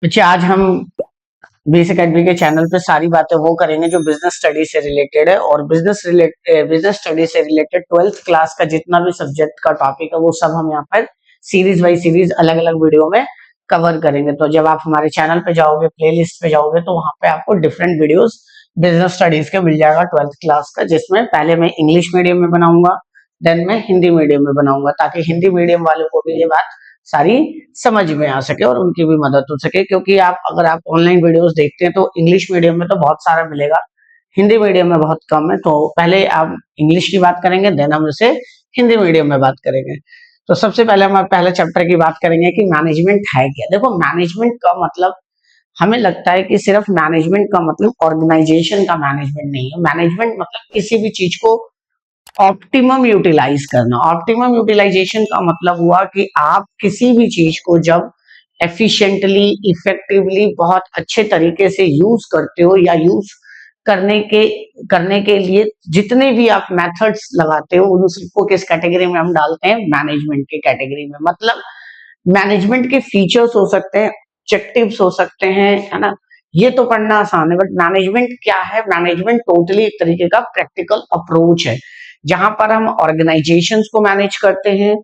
बच्चे आज हम बेसिक एडमी के चैनल पे सारी बातें वो करेंगे जो बिजनेस स्टडी से रिलेटेड है। और बिजनेस स्टडी से रिलेटेड 12th क्लास का जितना भी सब्जेक्ट का टॉपिक है वो सब हम यहाँ पर सीरीज बाई सीरीज अलग अलग वीडियो में कवर करेंगे। तो जब आप हमारे चैनल पे जाओगे, प्लेलिस्ट पे जाओगे, तो वहां पे आपको डिफरेंट वीडियोस बिजनेस स्टडीज के मिल जाएगा 12th क्लास का, जिसमें पहले मैं इंग्लिश मीडियम में बनाऊंगा, देन मैं हिंदी मीडियम में बनाऊंगा, ताकि हिंदी मीडियम वालों को भी ये बात सारी समझ में आ सके और उनकी भी मदद हो सके। क्योंकि अगर आप ऑनलाइन वीडियोस देखते हैं तो इंग्लिश मीडियम में तो बहुत सारा मिलेगा, हिंदी मीडियम में बहुत कम है। तो पहले आप इंग्लिश की बात करेंगे, देन हम इसे हिंदी मीडियम में बात करेंगे। तो सबसे पहले हम पहले चैप्टर की बात करेंगे कि मैनेजमेंट है क्या। देखो, मैनेजमेंट का मतलब, हमें लगता है कि सिर्फ मैनेजमेंट का मतलब ऑर्गेनाइजेशन का मैनेजमेंट नहीं है। मैनेजमेंट मतलब किसी भी चीज को ऑप्टिमम यूटिलाइज करना। ऑप्टिमम यूटिलाइजेशन का मतलब हुआ कि आप किसी भी चीज को जब एफिशिएंटली, इफेक्टिवली, बहुत अच्छे तरीके से यूज करते हो, या यूज करने के लिए जितने भी आप मेथड्स लगाते हो, उन सबको किस कैटेगरी में हम डालते हैं? मैनेजमेंट की कैटेगरी में। मतलब मैनेजमेंट के फीचर्स हो सकते हैं, ऑब्जेक्टिव्स हो सकते हैं, है ना। ये तो पढ़ना आसान है, बट मैनेजमेंट क्या है? मैनेजमेंट टोटली एक तरीके का प्रैक्टिकल अप्रोच है, जहां पर हम ऑर्गेनाइजेशंस को मैनेज करते हैं,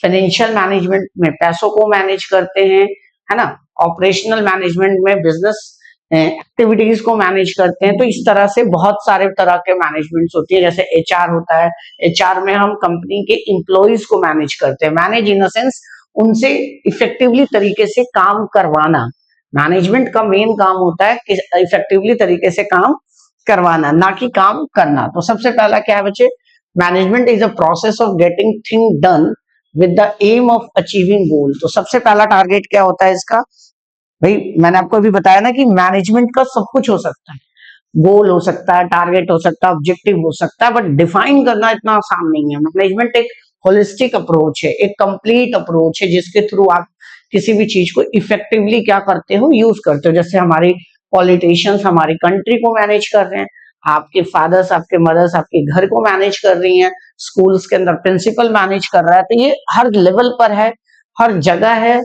फाइनेंशियल मैनेजमेंट में पैसों को मैनेज करते हैं, है ना, ऑपरेशनल मैनेजमेंट में बिजनेस एक्टिविटीज को मैनेज करते हैं। तो इस तरह से बहुत सारे तरह के मैनेजमेंट्स होती है। जैसे एचआर होता है, एचआर में हम कंपनी के एम्प्लॉइज को मैनेज करते हैं। मैनेज इन द सेंस उनसे इफेक्टिवली तरीके से काम करवाना। मैनेजमेंट का मेन काम होता है कि इफेक्टिवली तरीके से काम करवाना, ना कि काम करना। तो सबसे पहला क्या है बच्चे? Management is a process of getting thing done with the aim of achieving goal. तो सबसे पहला टारगेट क्या होता है इसका? भाई, मैंने आपको अभी बताया ना कि मैनेजमेंट का सब कुछ हो सकता है, गोल हो सकता है, टारगेट हो सकता है, ऑब्जेक्टिव हो सकता है, बट डिफाइन करना इतना आसान नहीं है। मैनेजमेंट एक होलिस्टिक अप्रोच है, एक कंप्लीट अप्रोच है, जिसके थ्रू आप किसी भी चीज को इफेक्टिवली क्या करते हो? यूज करते हो। जैसे हमारी पॉलिटिशियंस हमारी कंट्री को मैनेज कर रहे हैं, आपके फादर्स, आपके मदर्स आपके घर को मैनेज कर रही हैं, स्कूल्स के अंदर प्रिंसिपल मैनेज कर रहा है। तो ये हर लेवल पर है, हर जगह है।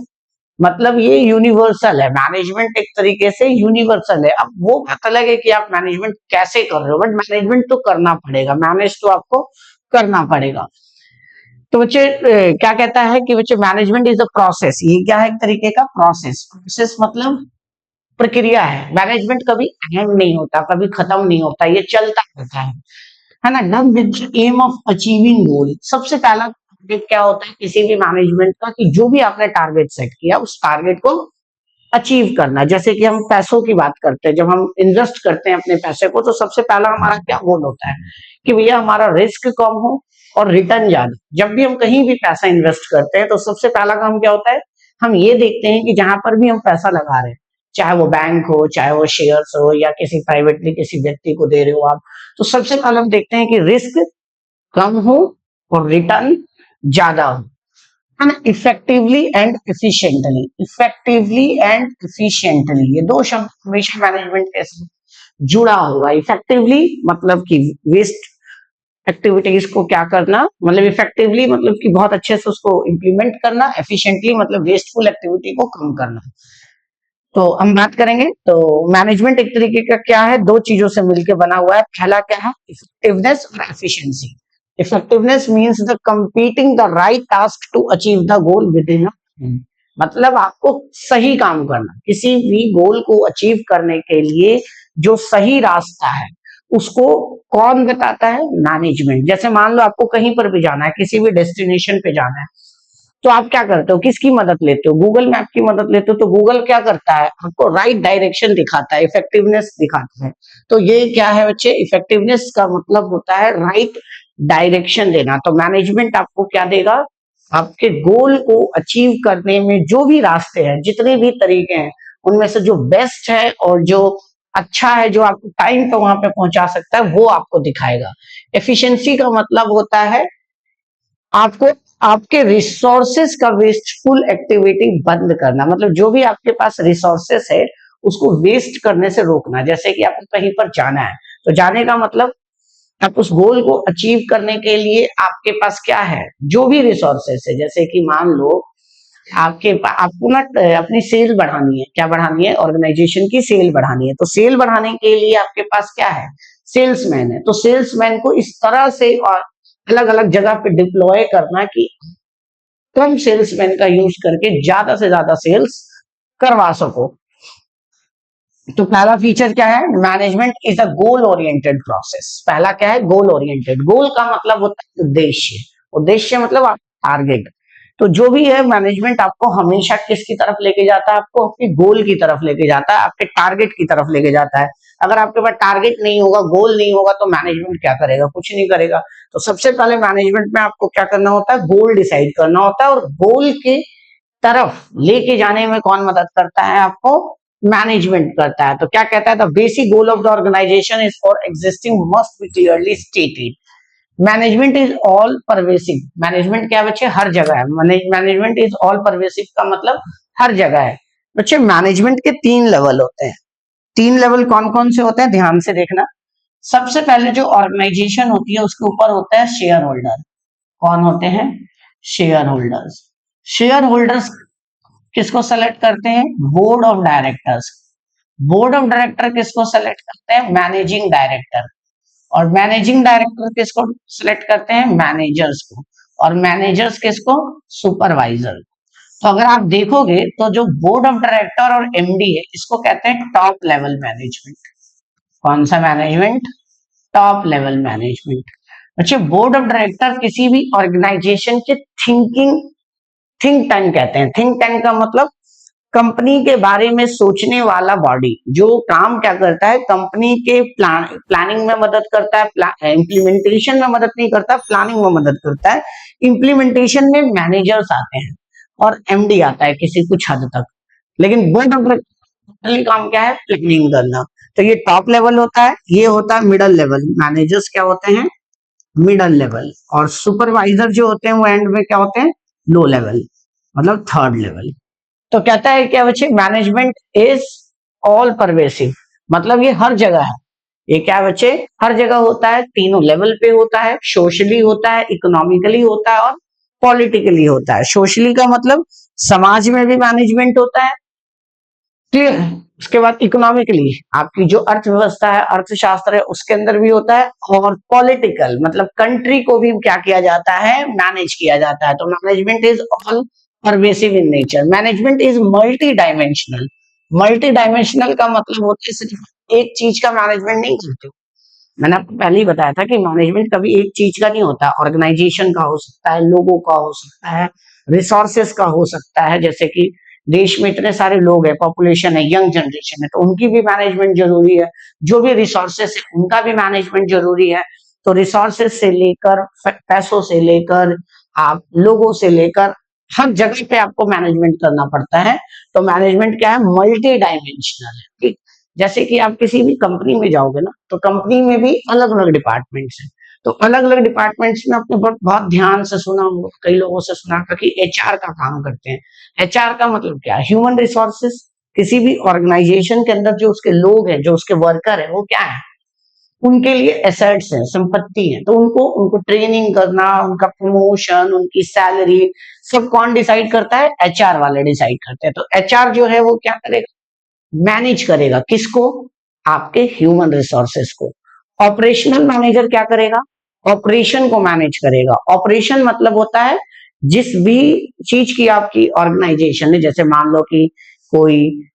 मतलब ये यूनिवर्सल है। मैनेजमेंट एक तरीके से यूनिवर्सल है। अब वो बात अलग है कि आप मैनेजमेंट कैसे कर रहे हो, बट मैनेजमेंट तो करना पड़ेगा, मैनेज तो आपको करना पड़ेगा। तो बच्चे क्या कहता है कि बच्चे मैनेजमेंट इज अ प्रोसेस। ये क्या है? एक तरीके का प्रोसेस। प्रोसेस मतलब प्रक्रिया है। मैनेजमेंट कभी एंड नहीं होता, कभी खत्म नहीं होता, ये चलता रहता है ना। Done with aim of achieving goal. सबसे पहला टारगेट क्या होता है किसी भी मैनेजमेंट का? कि जो भी आपने टारगेट सेट किया, उस टारगेट को अचीव करना। जैसे कि हम पैसों की बात करते हैं, जब हम इन्वेस्ट करते हैं अपने पैसे को, तो सबसे पहला हमारा क्या गोल होता है? कि भैया हमारा रिस्क कम हो और रिटर्न ज्यादा। जब भी हम कहीं भी पैसा इन्वेस्ट करते हैं, तो सबसे पहला काम क्या होता है? हम ये देखते हैं कि जहां पर भी हम पैसा लगा रहे हैं, चाहे वो बैंक हो, चाहे वो शेयर्स हो, या किसी प्राइवेटली किसी व्यक्ति को दे रहे हो आप, तो सबसे पहले हम देखते हैं कि रिस्क कम हो और रिटर्न ज्यादा हो, है ना। Effectively and efficiently. Effectively and efficiently, ये दो शब्द हमेशा मैनेजमेंट के साथ जुड़ा होगा। इफेक्टिवली मतलब कि वेस्ट एक्टिविटीज को क्या करना, मतलब इफेक्टिवली मतलब कि बहुत अच्छे से उसको इंप्लीमेंट करना, एफिशिएंटली मतलब वेस्टफुल एक्टिविटी को कम करना। तो हम बात करेंगे, तो मैनेजमेंट एक तरीके का क्या है? दो चीजों से मिलकर बना हुआ है। पहला क्या है? इफेक्टिवनेस और efficiency. Effectiveness means the completing the right task to achieve the goal within मतलब आपको सही काम करना। किसी भी गोल को अचीव करने के लिए जो सही रास्ता है, उसको कौन बताता है? मैनेजमेंट। जैसे मान लो आपको कहीं पर भी जाना है, किसी भी डेस्टिनेशन पे जाना है, तो आप क्या करते हो? किसकी मदद लेते हो? गूगल मैप की मदद लेते हो। तो गूगल क्या करता है? आपको राइट डायरेक्शन दिखाता है, इफेक्टिवनेस दिखाता है। तो ये क्या है बच्चे? इफेक्टिवनेस का मतलब होता है राइट डायरेक्शन देना। तो मैनेजमेंट आपको क्या देगा? आपके गोल को अचीव करने में जो भी रास्ते हैं, जितने भी तरीके हैं, उनमें से जो बेस्ट है और जो अच्छा है, जो आपको टाइम पे वहां पे पहुंचा सकता है, वो आपको दिखाएगा। एफिशिएंसी का मतलब होता है आपको आपके रिसोर्सेस का वेस्टफुल एक्टिविटी बंद करना। मतलब जो भी आपके पास रिसोर्सेस है, उसको वेस्ट करने से रोकना। जैसे कि आपको कहीं पर जाना है, तो जाने का मतलब आप उस गोल को अचीव करने के लिए आपके पास क्या है? जो भी रिसोर्सेस है, जैसे कि मान लो आपको ना अपनी सेल बढ़ानी है, क्या बढ़ानी है, ऑर्गेनाइजेशन की सेल बढ़ानी है। तो सेल बढ़ाने के लिए आपके पास क्या है, सेल्समैन है। तो सेल्समैन को इस तरह से और अलग अलग जगह पे डिप्लॉय करना कि कम सेल्समैन का यूज करके ज्यादा से ज्यादा सेल्स करवा सको। तो पहला फीचर क्या है, management is a goal oriented process. पहला क्या है, गोल ओरिएंटेड। गोल का मतलब होता है उद्देश्य, उद्देश्य मतलब आप टारगेट। तो जो भी है मैनेजमेंट आपको हमेशा किसकी तरफ लेके जाता है, आपको आपके गोल की तरफ लेके जाता है, आपके टारगेट की तरफ लेके जाता है। अगर आपके पास टारगेट नहीं होगा, गोल नहीं होगा, तो मैनेजमेंट क्या करेगा, कुछ नहीं करेगा। तो सबसे पहले मैनेजमेंट में आपको क्या करना होता है, गोल डिसाइड करना होता है, और गोल के तरफ लेके जाने में कौन मदद करता है आपको, मैनेजमेंट करता है। तो क्या कहता है, the basic goal of the organisation is for existing must be clearly stated. Management is all pervasive. Management क्या बच्चे, हर जगह है। मैनेजमेंट इज ऑल परवेसिव का मतलब हर जगह है। बच्चे मैनेजमेंट के 3 लेवल होते हैं। 3 लेवल कौन कौन से होते हैं, ध्यान से देखना। सबसे पहले जो ऑर्गेनाइजेशन होती है उसके ऊपर होता है शेयर होल्डर। कौन होते हैं, शेयर होल्डर्स। शेयर होल्डर्स किसको सेलेक्ट करते हैं, board of directors. Board of director किसको सेलेक्ट करते हैं, मैनेजिंग डायरेक्टर। और मैनेजिंग डायरेक्टर किसको सिलेक्ट करते हैं, मैनेजर्स को। और मैनेजर्स किसको, सुपरवाइजर। तो अगर आप देखोगे तो जो बोर्ड ऑफ डायरेक्टर और एमडी है, इसको कहते हैं टॉप लेवल मैनेजमेंट। कौन सा मैनेजमेंट, टॉप लेवल मैनेजमेंट। अच्छा, बोर्ड ऑफ डायरेक्टर किसी भी ऑर्गेनाइजेशन के थिंक टैंक कहते हैं। थिंक टैंक का मतलब कंपनी के बारे में सोचने वाला बॉडी, जो काम क्या करता है, कंपनी के प्लानिंग में मदद करता है, इम्प्लीमेंटेशन में मदद नहीं करता, प्लानिंग में मदद करता है। इम्प्लीमेंटेशन में मैनेजर्स आते हैं और एमडी आता है किसी कुछ हद तक। लेकिन बोर्ड ऑफ डायरेक्टर काम क्या है, प्लानिंग करना। तो ये टॉप लेवल होता है, ये होता है मिडल लेवल। मैनेजर्स क्या होते हैं, मिडल लेवल। और सुपरवाइजर जो होते हैं वो एंड में क्या होते हैं, लो लेवल, मतलब थर्ड लेवल। तो कहता है क्या बच्चे, मैनेजमेंट इज ऑल परवेसिव, मतलब ये हर जगह है। ये क्या बच्चे, हर जगह होता है, तीनों लेवल पे होता है। सोशली होता है, इकोनॉमिकली होता है, और पॉलिटिकली होता है। सोशली का मतलब समाज में भी मैनेजमेंट होता है, क्लियर है। उसके बाद इकोनॉमिकली आपकी जो अर्थव्यवस्था है, अर्थशास्त्र है, उसके अंदर भी होता है। और पॉलिटिकल मतलब कंट्री को भी क्या किया जाता है, मैनेज किया जाता है। तो management is all pervasive in nature. Management is multi dimensional. Multi dimensional का मतलब होता है सिर्फ एक चीज का मैनेजमेंट नहीं करते। मैंने आपको पहले ही बताया था कि मैनेजमेंट कभी एक चीज का नहीं होता। ऑर्गेनाइजेशन का हो सकता है, लोगों का हो सकता है, रिसोर्सेस का हो सकता है। जैसे कि देश में इतने सारे लोग हैं, पॉपुलेशन है, यंग जनरेशन है, तो उनकी भी मैनेजमेंट जरूरी है। जो भी रिसोर्सेस है उनका भी मैनेजमेंट जरूरी है। तो रिसोर्सेस से लेकर, पैसों से लेकर, आप लोगों से लेकर, हर जगह पे आपको मैनेजमेंट करना पड़ता है। तो मैनेजमेंट क्या है, मल्टी डायमेंशनल है। ठीक, जैसे कि आप किसी भी कंपनी में जाओगे ना, तो कंपनी में भी अलग अलग डिपार्टमेंट्स हैं। तो अलग अलग डिपार्टमेंट्स में आपने बहुत बहुत ध्यान से सुना होगा, कई लोगों से सुना होगा कि एचआर का काम करते हैं। एचआर का मतलब क्या है, ह्यूमन रिसोर्सेस। किसी भी ऑर्गेनाइजेशन के अंदर जो उसके लोग हैं, जो उसके वर्कर है, वो क्या है, उनके लिए एसेट्स हैं, संपत्ति है। तो उनको उनको ट्रेनिंग करना, उनका प्रमोशन, उनकी सैलरी, सब कौन डिसाइड करता है, एचआर वाले डिसाइड करते हैं। तो एचआर जो है वो क्या करेगा, मैनेज करेगा, किसको, आपके ह्यूमन रिसोर्सेस को। ऑपरेशनल मैनेजर क्या करेगा, ऑपरेशन को मैनेज करेगा। ऑपरेशन मतलब होता है जिस भी चीज की आपकी ऑर्गेनाइजेशन है, जैसे मान लो कि कोई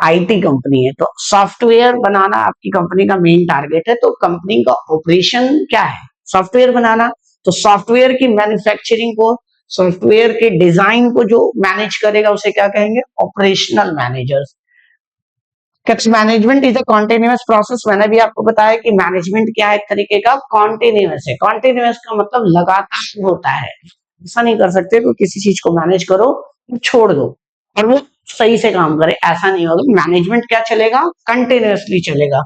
आईटी कंपनी है, तो सॉफ्टवेयर बनाना आपकी कंपनी का मेन टारगेट है। तो कंपनी का ऑपरेशन क्या है, सॉफ्टवेयर बनाना। तो सॉफ्टवेयर की मैन्युफैक्चरिंग को, सॉफ्टवेयर के डिजाइन को जो मैनेज करेगा उसे क्या कहेंगे, operational manager. Management is a continuous process. मैंने भी आपको बताया कि मैनेजमेंट क्या है, एक तरीके का कॉन्टिन्यूअस है। कॉन्टिन्यूअस का मतलब लगातार होता है। ऐसा नहीं कर सकते कि किसी चीज को मैनेज करो छोड़ दो और वो सही से काम करे, ऐसा नहीं होगा। मैनेजमेंट क्या चलेगा, कंटिन्यूअसली चलेगा।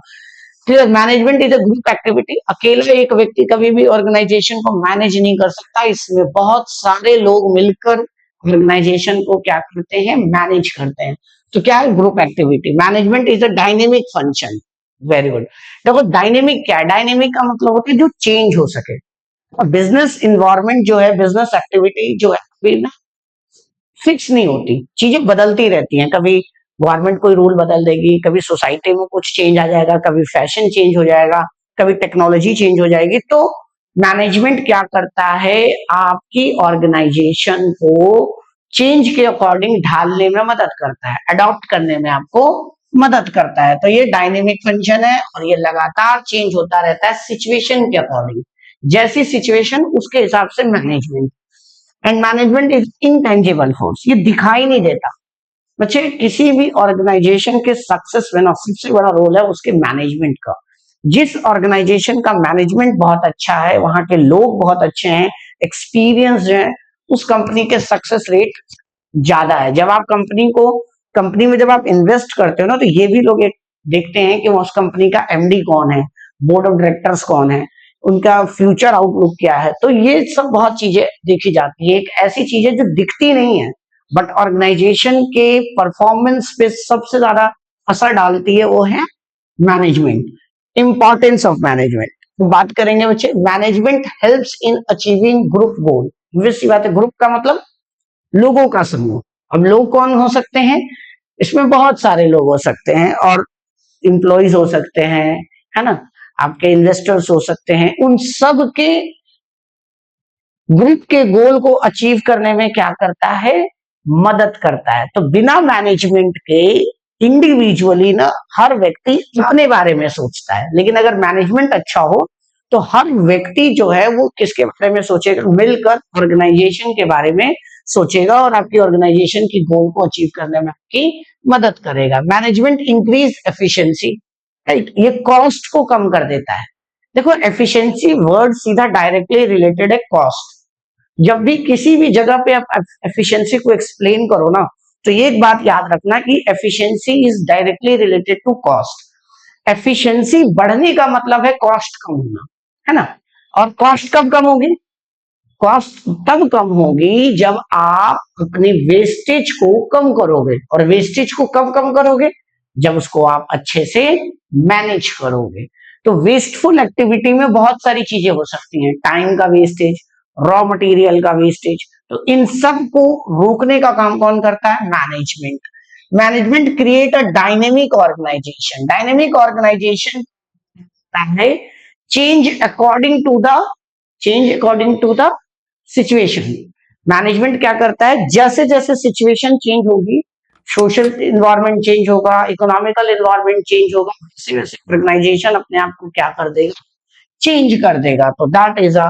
फिर management is a group activity. अकेला एक व्यक्ति कभी भी ऑर्गेनाइजेशन को मैनेज नहीं कर सकता, इसमें बहुत सारे लोग मिलकर ऑर्गेनाइजेशन को क्या करते हैं, मैनेज करते हैं। तो क्या है, group activity. Management is a dynamic function. Very good. देखो डायनेमिक क्या है, डायनेमिक का मतलब होता है जो चेंज हो सके। बिजनेस इन्वायरमेंट जो है, बिजनेस एक्टिविटी जो है, अभी ना फिक्स नहीं होती, चीजें बदलती रहती हैं। कभी गवर्नमेंट कोई रूल बदल देगी, कभी सोसाइटी में कुछ चेंज आ जाएगा, कभी फैशन चेंज हो जाएगा, कभी टेक्नोलॉजी चेंज हो जाएगी। तो मैनेजमेंट क्या करता है, आपकी ऑर्गेनाइजेशन को चेंज के अकॉर्डिंग ढालने में मदद करता है, अडॉप्ट करने में आपको मदद करता है। तो ये डायनेमिक फंक्शन है और ये लगातार चेंज होता रहता है सिचुएशन के अकॉर्डिंग, जैसी सिचुएशन उसके हिसाब से management. And management is intangible force, ये दिखाई नहीं देता। बच्चे किसी भी ऑर्गेनाइजेशन के सक्सेस में ना सबसे बड़ा रोल है उसके मैनेजमेंट का। जिस ऑर्गेनाइजेशन का मैनेजमेंट बहुत अच्छा है, वहां के लोग बहुत अच्छे हैं, एक्सपीरियंस हैं, उस कंपनी के सक्सेस रेट ज्यादा है। जब आप कंपनी में जब आप इन्वेस्ट करते हो ना, तो ये भी लोग एक देखते हैं कि उस कंपनी का एमडी कौन है, बोर्ड ऑफ डायरेक्टर्स कौन है, उनका फ्यूचर आउटलुक क्या है। तो ये सब बहुत चीजें देखी जाती है। एक ऐसी चीज है जो दिखती नहीं है बट ऑर्गेनाइजेशन के परफॉर्मेंस पे सबसे ज्यादा असर डालती है, वो है मैनेजमेंट। इंपॉर्टेंस ऑफ मैनेजमेंट तो बात करेंगे बच्चे। Management helps in achieving group गोल। वैसी बात है, ग्रुप का मतलब लोगों का समूह। अब लोग कौन हो सकते हैं, इसमें बहुत सारे लोग हो सकते हैं, और इंप्लॉइज हो सकते हैं, है ना, आपके इन्वेस्टर्स हो सकते हैं। उन सब के ग्रुप के गोल को अचीव करने में क्या करता है, मदद करता है। तो बिना मैनेजमेंट के इंडिविजुअली ना हर व्यक्ति अपने बारे में सोचता है, लेकिन अगर मैनेजमेंट अच्छा हो तो हर व्यक्ति जो है वो किसके बारे में सोचेगा, मिलकर ऑर्गेनाइजेशन के बारे में सोचेगा और आपकी ऑर्गेनाइजेशन की गोल को अचीव करने में आपकी मदद करेगा। मैनेजमेंट इंक्रीज एफिशिएंसी, राइट, ये कॉस्ट को कम कर देता है। देखो एफिशिएंसी वर्ड सीधा डायरेक्टली रिलेटेड है कॉस्ट। जब भी किसी भी जगह पे आप एफिशिएंसी को एक्सप्लेन करो ना, तो ये एक बात याद रखना कि efficiency is directly related to cost. Efficiency बढ़ने का मतलब है कॉस्ट कम होना, है ना। और कॉस्ट कब कम होगी, कॉस्ट तब कम होगी जब आप अपने वेस्टेज को कम करोगे। और वेस्टेज को कब कम करोगे, जब उसको आप अच्छे से मैनेज करोगे। तो वेस्टफुल एक्टिविटी में बहुत सारी चीजें हो सकती हैं, टाइम का वेस्टेज, रॉ मटेरियल का वेस्टेज। तो इन सब को रोकने का काम कौन करता है, management. Management create a dynamic organisation. Dynamic organisation है change according to the situation. Management क्या करता है, जैसे जैसे सिचुएशन चेंज होगी, सोशल इन्वायरमेंट चेंज होगा, इकोनॉमिकल इन्वायरमेंट चेंज होगा, वैसे वैसे ऑर्गेनाइजेशन अपने आप को क्या कर देगा, चेंज कर देगा। तो that is a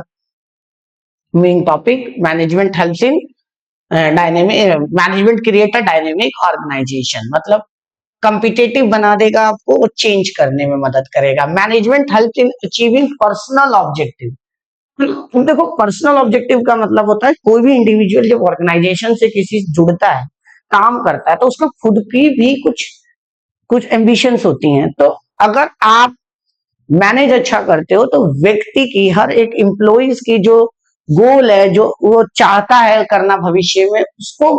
main topic. Management helps in dynamic, management create a dynamic organisation, मतलब कॉम्पिटिटिव बना देगा आपको और चेंज करने में मदद करेगा। Management help in achieving personal objective. देखो पर्सनल ऑब्जेक्टिव का मतलब होता है कोई भी इंडिविजुअल जब ऑर्गेनाइजेशन से किसी से जुड़ता है, काम करता है, तो उसका खुद की भी कुछ कुछ एम्बिशंस होती हैं। तो अगर आप मैनेज अच्छा करते हो तो व्यक्ति की, हर एक एम्प्लॉइज की जो गोल है, जो वो चाहता है करना भविष्य में, उसको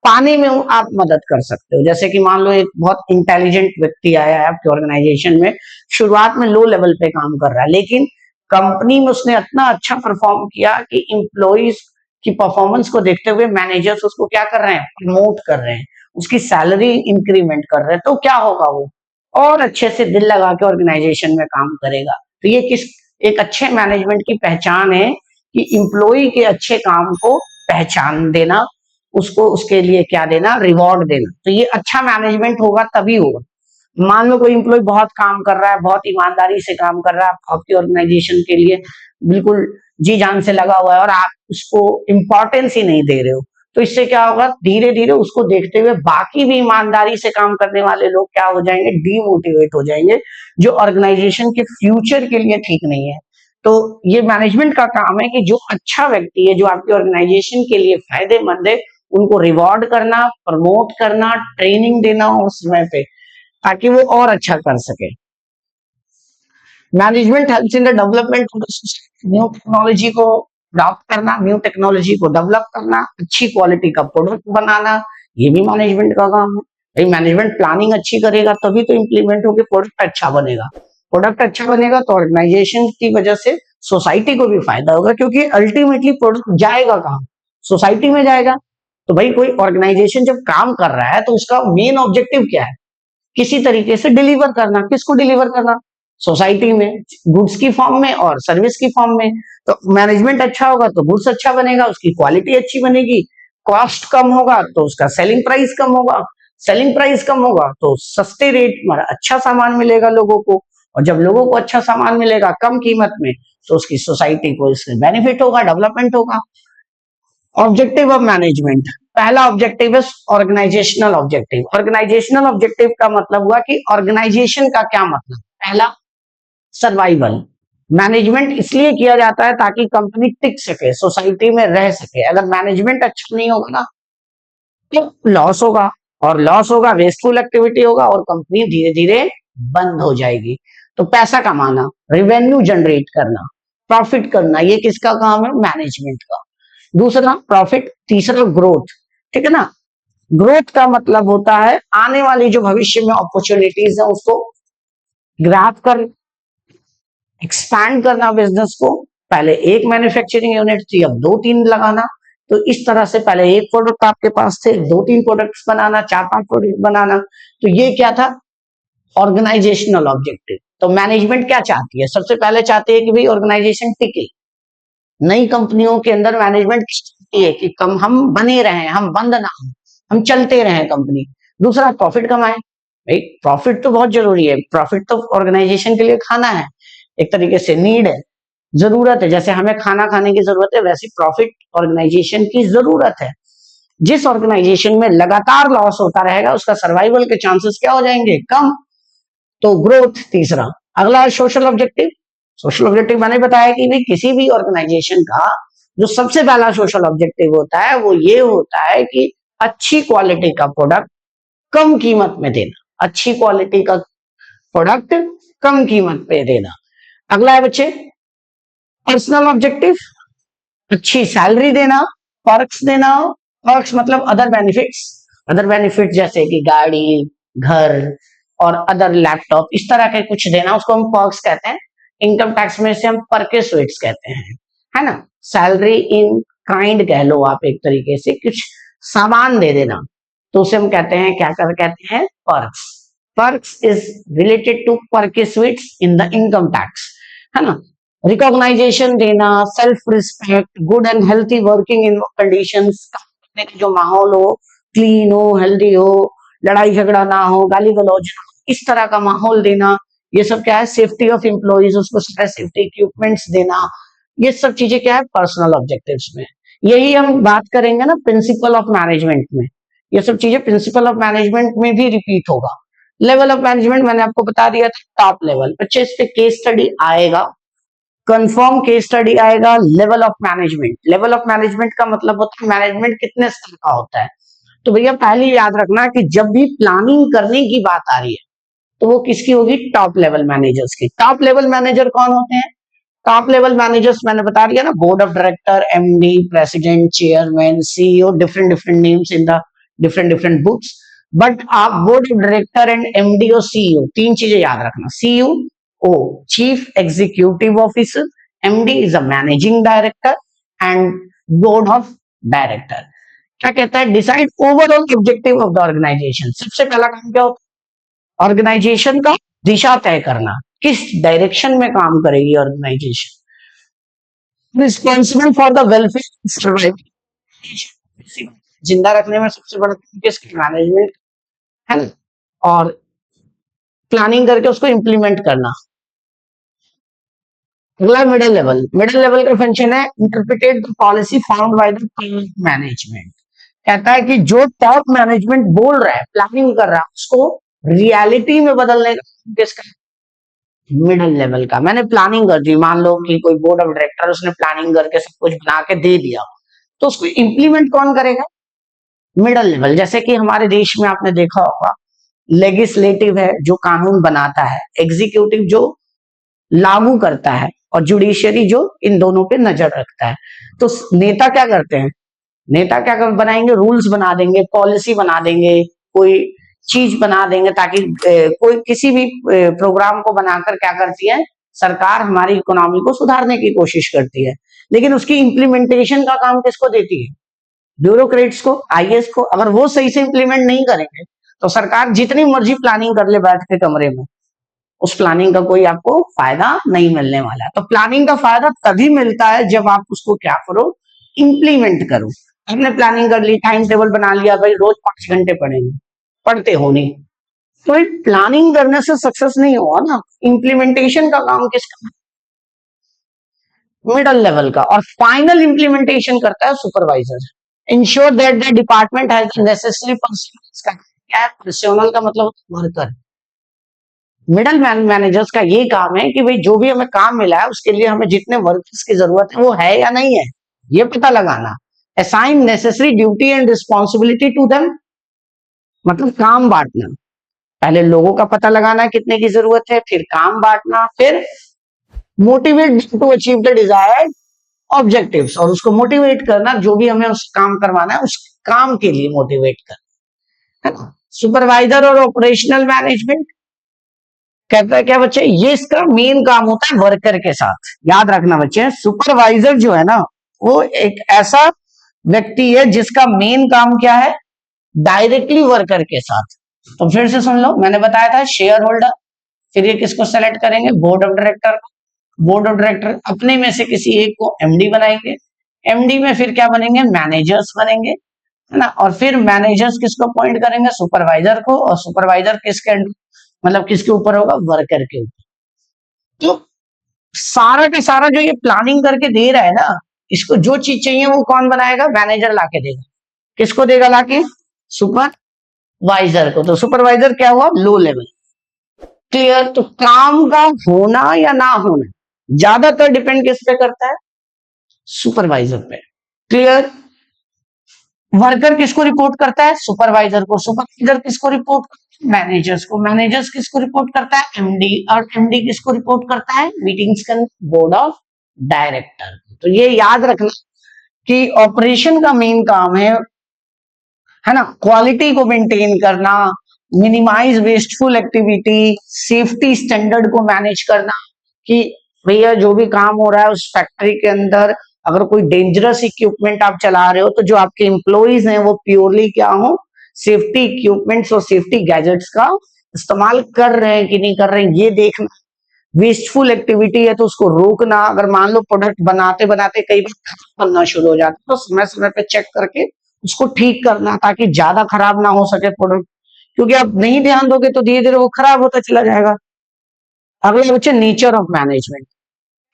पाने में आप मदद कर सकते हो। जैसे कि मान लो एक बहुत इंटेलिजेंट व्यक्ति आया है आपके ऑर्गेनाइजेशन में, शुरुआत में लो लेवल पे काम कर रहा है, लेकिन कंपनी में उसने इतना अच्छा परफॉर्म किया कि एम्प्लॉइज की परफॉर्मेंस को देखते हुए मैनेजर्स उसको क्या कर रहे हैं, प्रमोट कर रहे हैं, उसकी सैलरी इंक्रीमेंट कर रहे हैं। तो क्या होगा, वो और अच्छे से दिल लगा के ऑर्गेनाइजेशन में काम करेगा। तो ये एक अच्छे मैनेजमेंट की पहचान है कि एम्प्लॉय के अच्छे काम को पहचान देना, उसको उसके लिए क्या देना, रिवॉर्ड देना। तो ये अच्छा मैनेजमेंट होगा तभी होगा। मान लो कोई एम्प्लॉय बहुत काम कर रहा है, बहुत ईमानदारी से काम कर रहा है, आपकी ऑर्गेनाइजेशन के लिए बिल्कुल जी जान से लगा हुआ है, और आप उसको इंपॉर्टेंस ही नहीं दे रहे हो, तो इससे क्या होगा, धीरे धीरे उसको देखते हुए बाकी भी ईमानदारी से काम करने वाले लोग क्या हो जाएंगे, डीमोटिवेट हो जाएंगे, जो ऑर्गेनाइजेशन के फ्यूचर के लिए ठीक नहीं है। तो ये मैनेजमेंट का काम है कि जो अच्छा व्यक्ति है, जो आपकी ऑर्गेनाइजेशन के लिए फायदेमंद है, उनको रिवॉर्ड करना, प्रमोट करना, ट्रेनिंग देना उस समय पे, ताकि वो और अच्छा कर सके। Management helps in the development of the society. New technology को अडॉप्ट करना, न्यू टेक्नोलॉजी को डेवलप करना, अच्छी क्वालिटी का प्रोडक्ट बनाना, ये भी मैनेजमेंट का काम है। भाई मैनेजमेंट प्लानिंग अच्छी करेगा तभी तो इम्प्लीमेंट होकर प्रोडक्ट अच्छा बनेगा। प्रोडक्ट अच्छा बनेगा तो ऑर्गेनाइजेशन की वजह से सोसाइटी को भी फायदा होगा, क्योंकि अल्टीमेटली प्रोडक्ट जाएगा कहाँ, सोसाइटी में जाएगा। तो भाई कोई ऑर्गेनाइजेशन जब काम कर रहा है तो उसका मेन ऑब्जेक्टिव क्या है? किसी तरीके से डिलीवर करना। किसको डिलीवर करना? सोसाइटी में, गुड्स की फॉर्म में और सर्विस की फॉर्म में। तो मैनेजमेंट अच्छा होगा तो गुड्स अच्छा बनेगा, उसकी क्वालिटी अच्छी बनेगी, कॉस्ट कम होगा तो उसका सेलिंग प्राइस कम होगा, सेलिंग प्राइस कम होगा तो सस्ते रेट में अच्छा सामान मिलेगा लोगों को, और जब लोगों को अच्छा सामान मिलेगा कम कीमत में तो उसकी सोसाइटी को इससे बेनिफिट होगा, डेवलपमेंट होगा। ऑब्जेक्टिव ऑफ मैनेजमेंट, पहला ऑब्जेक्टिव है ऑर्गेनाइजेशनल ऑब्जेक्टिव। ऑर्गेनाइजेशनल ऑब्जेक्टिव का मतलब हुआ कि ऑर्गेनाइजेशन का क्या मतलब? पहला, सर्वाइवल। मैनेजमेंट इसलिए किया जाता है ताकि कंपनी टिक सके, सोसाइटी में रह सके। अगर मैनेजमेंट अच्छा नहीं होगा ना तो लॉस होगा, और लॉस होगा, वेस्टफुल एक्टिविटी होगा, और कंपनी धीरे धीरे बंद हो जाएगी। तो पैसा कमाना, रेवेन्यू जनरेट करना, प्रॉफिट करना, ये किसका काम है? मैनेजमेंट का। दूसरा प्रॉफिट, तीसरा ग्रोथ। ठीक है ना? ग्रोथ का मतलब होता है आने वाली जो भविष्य में अपॉर्चुनिटीज है उसको ग्रैब कर एक्सपैंड करना बिजनेस को। पहले एक मैन्युफैक्चरिंग यूनिट थी, अब दो तीन लगाना। तो इस तरह से पहले एक प्रोडक्ट आपके पास थे, दो तीन प्रोडक्ट्स बनाना, चार पांच प्रोडक्ट बनाना। तो ये क्या था? Organisational objective. तो मैनेजमेंट क्या चाहती है? सबसे पहले चाहती है कि भाई ऑर्गेनाइजेशन टिके। नई कंपनियों के अंदर मैनेजमेंट चाहती है कि कम हम बने रहें, हम बंद ना हो, हम चलते रहें कंपनी। दूसरा, प्रॉफिट कमाए। भाई प्रॉफिट तो बहुत जरूरी है, प्रॉफिट तो ऑर्गेनाइजेशन के लिए खाना है, एक तरीके से नीड है, जरूरत है। जैसे हमें खाना खाने की जरूरत है वैसी प्रॉफिट ऑर्गेनाइजेशन की जरूरत है। जिस ऑर्गेनाइजेशन में लगातार लॉस होता रहेगा उसका सर्वाइवल के चांसेस क्या हो जाएंगे? कम। तो ग्रोथ तीसरा। अगला है सोशल ऑब्जेक्टिव। सोशल ऑब्जेक्टिव मैंने बताया कि भाई किसी भी ऑर्गेनाइजेशन का जो सबसे पहला सोशल ऑब्जेक्टिव होता है वो ये होता है कि अच्छी क्वालिटी का प्रोडक्ट कम कीमत में देना। अच्छी क्वालिटी का प्रोडक्ट कम कीमत पे देना। अगला है बच्चे पर्सनल ऑब्जेक्टिव, अच्छी सैलरी देना, पर्क्स देना। पर्क्स मतलब अदर बेनिफिट्स। अदर बेनिफिट जैसे कि गाड़ी, घर और अदर लैपटॉप, इस तरह के कुछ देना, उसको हम पर्क्स कहते हैं। इनकम टैक्स में से हम परकेस्विट्स कहते हैं, है ना? सैलरी इन काइंड कह लो आप, एक तरीके से कुछ सामान दे देना, तो उसे हम कहते हैं क्या कहते हैं? Perks. Perks is related to perquisites in the income tax, है ना? रिकॉग्नाइजेशन देना, self respect, good and healthy working in conditions, जो माहौल हो, क्लीन हो, हेल्दी हो, लड़ाई झगड़ा ना हो, गाली गलौज, इस तरह का माहौल देना। ये सब क्या है? सेफ्टी ऑफ एम्प्लॉइज, उसको सारे सेफ्टी इक्विपमेंट्स देना। ये सब चीजें क्या है? पर्सनल ऑब्जेक्टिव्स में। यही हम बात करेंगे ना प्रिंसिपल ऑफ मैनेजमेंट में। ये सब चीजें प्रिंसिपल ऑफ मैनेजमेंट में भी रिपीट होगा। लेवल ऑफ मैनेजमेंट मैंने आपको बता दिया था, टॉप लेवल। बच्चे इस पे केस स्टडी आएगा, कंफर्म केस स्टडी आएगा। Level of management, level of management का मतलब होता है मैनेजमेंट कितने स्तर का होता है। तो भैया पहले याद रखना कि जब भी प्लानिंग करने की बात आ रही है तो वो किसकी होगी? टॉप लेवल मैनेजर्स की। टॉप लेवल मैनेजर कौन होते हैं? टॉप लेवल मैनेजर्स मैंने बता दिया ना, board of director, MD, president, chairman, CEO, different different names in the different different books. But आप board of director and MD और सीईओ तीन चीजें याद रखना। CEO chief executive officer, MD is a managing director, and board of director क्या कहता है? Decide overall objective of the organisation. सबसे पहला काम क्या होता है? ऑर्गेनाइजेशन का दिशा तय करना, किस डायरेक्शन में काम करेगी organisation. Responsible for the welfare, जिंदा रखने में सबसे बड़ा किसकी? मैनेजमेंट, है ना? और प्लानिंग करके उसको इंप्लीमेंट करना। अगला मिडिल लेवल। मिडिल लेवल का फंक्शन है interpret the policy found by the top management. कहता है कि जो टॉप मैनेजमेंट बोल रहा है, प्लानिंग कर रहा है, उसको रियलिटी में बदलने का किसका? मिडिल लेवल का। मैंने प्लानिंग कर दी, मान लो कि कोई बोर्ड ऑफ डायरेक्टर उसने प्लानिंग करके सब कुछ बना के दे दिया, तो उसको इंप्लीमेंट कौन करेगा? Middle level. जैसे कि हमारे देश में आपने देखा होगा, लेजिस्लेटिव है जो कानून बनाता है, एग्जीक्यूटिव जो लागू करता है, और जुडिशियरी जो इन दोनों पे नजर रखता है। तो नेता क्या करते हैं? नेता क्या बनाएंगे? रूल्स बना देंगे, पॉलिसी बना देंगे, कोई चीज बना देंगे, ताकि कोई किसी भी प्रोग्राम को बनाकर क्या करती है सरकार? हमारी इकोनॉमी को सुधारने की कोशिश करती है, लेकिन उसकी इंप्लीमेंटेशन का काम किसको देती है? ब्यूरोक्रेट्स को, आईएएस को, अगर वो सही से इंप्लीमेंट नहीं करेंगे तो सरकार जितनी मर्जी प्लानिंग कर ले बैठ के कमरे में, उस प्लानिंग का कोई आपको फायदा नहीं मिलने वाला है। तो प्लानिंग का फायदा तभी मिलता है जब आप उसको क्या करो, इंप्लीमेंट करो। आपने प्लानिंग कर ली, टाइम टेबल बना लिया, भाई रोज 5 घंटे पढ़ेंगे, पढ़ते हो नहीं, तो प्लानिंग करने से सक्सेस नहीं हुआ ना। इम्प्लीमेंटेशन का काम किसका, मिडल लेवल का, और फाइनल इंप्लीमेंटेशन करता है supervisor. Ensure that the department has necessary personal का, क्या है पर्सनल का मतलब वर्कर। मिडल मैनेजर्स का ये काम है कि भाई जो भी हमें काम मिला है उसके लिए हमें जितने वर्कर्स की जरूरत है वो है या नहीं है, ये पता लगाना। Assign necessary duty and responsibility to them, मतलब काम बांटना। पहले लोगों का पता लगाना है कितने की जरूरत है, फिर काम बांटना, फिर motivate to achieve the desired objectives, और उसको मोटिवेट करना, जो भी हमें उस काम करवाना है उस काम के लिए मोटिवेट करना, है ना। सुपरवाइजर और ऑपरेशनल मैनेजमेंट कहता है क्या बच्चे, ये इसका मेन काम होता है वर्कर के साथ। याद रखना बच्चे, सुपरवाइजर जो है ना वो एक ऐसा व्यक्ति है जिसका मेन काम क्या है, डायरेक्टली वर्कर के साथ। तो फिर से सुन लो, मैंने बताया था शेयर होल्डर, फिर ये किसको सेलेक्ट करेंगे, board of director. Board of director अपने में से किसी एक को एमडी बनाएंगे, एमडी में फिर क्या बनेंगे, मैनेजर्स बनेंगे, है ना। और फिर मैनेजर्स किसको अपॉइंट करेंगे, सुपरवाइजर को, और सुपरवाइजर किसके मतलब किसके ऊपर होगा, वर्कर के ऊपर। तो सारा का सारा जो ये प्लानिंग करके दे रहा है ना, इसको जो चीज चाहिए वो कौन बनाएगा, मैनेजर लाके देगा। किसको देगा लाके, सुपरवाइजर को। तो सुपरवाइजर क्या हुआ, लो लेवल। क्लियर। तो काम का होना या ना होना ज्यादातर डिपेंड किस पे करता है, सुपरवाइजर पे। क्लियर। वर्कर किसको रिपोर्ट करता है, सुपरवाइजर को। सुपरवाइजर किसको रिपोर्ट करता है, मैनेजर्स को। मैनेजर्स किसको रिपोर्ट करता है, एमडी। और एमडी किसको रिपोर्ट करता है, मीटिंग्स का बोर्ड ऑफ डायरेक्टर। तो ये याद रखना कि ऑपरेशन का मेन काम है ना, क्वालिटी को मेंटेन करना, minimise wasteful activity, safety standard को मैनेज करना, कि भैया जो भी काम हो रहा है उस फैक्ट्री के अंदर अगर कोई डेंजरस इक्विपमेंट आप चला रहे हो तो जो आपके एम्प्लॉइज हैं वो प्योरली क्या हो, सेफ्टी इक्विपमेंट्स और सेफ्टी गैजेट्स का इस्तेमाल कर रहे हैं कि नहीं कर रहे हैं, ये देखना। वेस्टफुल एक्टिविटी है तो उसको रोकना। अगर मान लो प्रोडक्ट बनाते बनाते कई बार खराब बनना शुरू हो जाता है तो समय समय पे चेक करके उसको ठीक करना, ताकि ज्यादा खराब ना हो सके प्रोडक्ट, क्योंकि आप नहीं ध्यान दोगे तो धीरे धीरे वो खराब होता चला जाएगा। अगला बच्चे नेचर ऑफ मैनेजमेंट,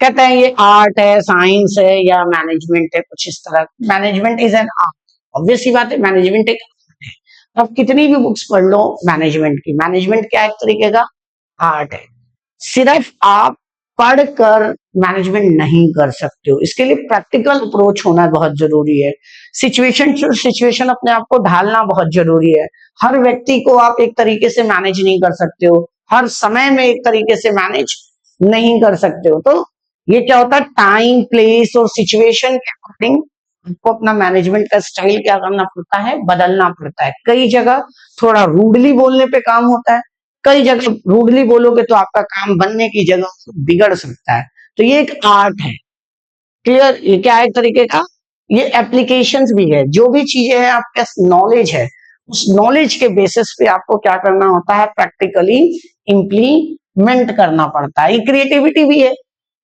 कहते हैं ये आर्ट है, साइंस है या मैनेजमेंट है, कुछ इस तरह। Management is an art, obvious सी बात है, मैनेजमेंट एक आर्ट है। अब कितनी भी बुक्स पढ़ लो मैनेजमेंट की, मैनेजमेंट क्या एक तरीके का आर्ट है। सिर्फ आप पढ़कर मैनेजमेंट नहीं कर सकते हो, इसके लिए प्रैक्टिकल अप्रोच होना बहुत जरूरी है। सिचुएशन टू सिचुएशन अपने आप को ढालना बहुत जरूरी है। हर व्यक्ति को आप एक तरीके से मैनेज नहीं कर सकते हो, हर समय में एक तरीके से मैनेज नहीं कर सकते हो। तो ये क्या होता है, टाइम प्लेस और सिचुएशन के अकॉर्डिंग आपको अपना मैनेजमेंट का स्टाइल क्या करना पड़ता है, बदलना पड़ता है। कई जगह थोड़ा रूडली बोलने पे काम होता है, कई जगह रूडली बोलोगे तो आपका काम बनने की जगह बिगड़ सकता है। तो ये एक आर्ट है। क्लियर। ये क्या है, एक तरीके का ये एप्लीकेशंस भी है। जो भी चीजें हैं आपके नॉलेज है, उस नॉलेज के बेसिस पे आपको क्या करना होता है, प्रैक्टिकली इंप्लीमेंट करना पड़ता है। ये क्रिएटिविटी भी है।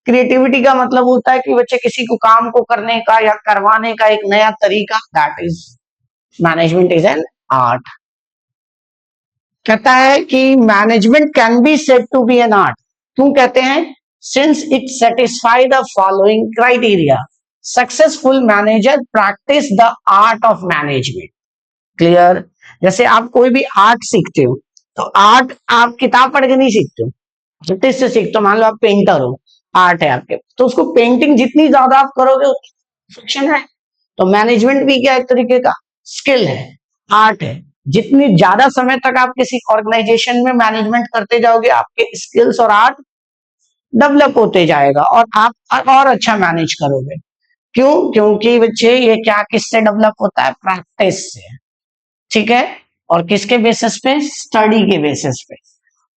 क्रिएटिविटी का मतलब होता है कि बच्चे किसी को काम को करने का या करवाने का एक नया तरीका, that is management is an art. कहता है कि management can be said to be an art. क्यों कहते हैं, since it satisfy the following criteria, successful manager practice the art of management. Clear. जैसे आप कोई भी आर्ट सीखते हो तो आर्ट आप किताब पढ़ के नहीं सीखते हो, प्रैक्टिस से सीखते हो। मान लो आप पेंटर हो, आर्ट है आपके, तो उसको पेंटिंग जितनी ज्यादा आप करोगे परफेक्शन है। तो मैनेजमेंट भी क्या एक तरीके का स्किल है, आर्ट है। जितनी ज्यादा समय तक आप किसी ऑर्गेनाइजेशन में मैनेजमेंट करते जाओगे आपके स्किल्स और आर्ट डेवलप होते जाएगा और आप और अच्छा मैनेज करोगे। क्यों, क्योंकि बच्चे ये क्या किससे डेवलप होता है, प्रैक्टिस से। ठीक है। और किसके बेसिस पे, स्टडी के बेसिस पे,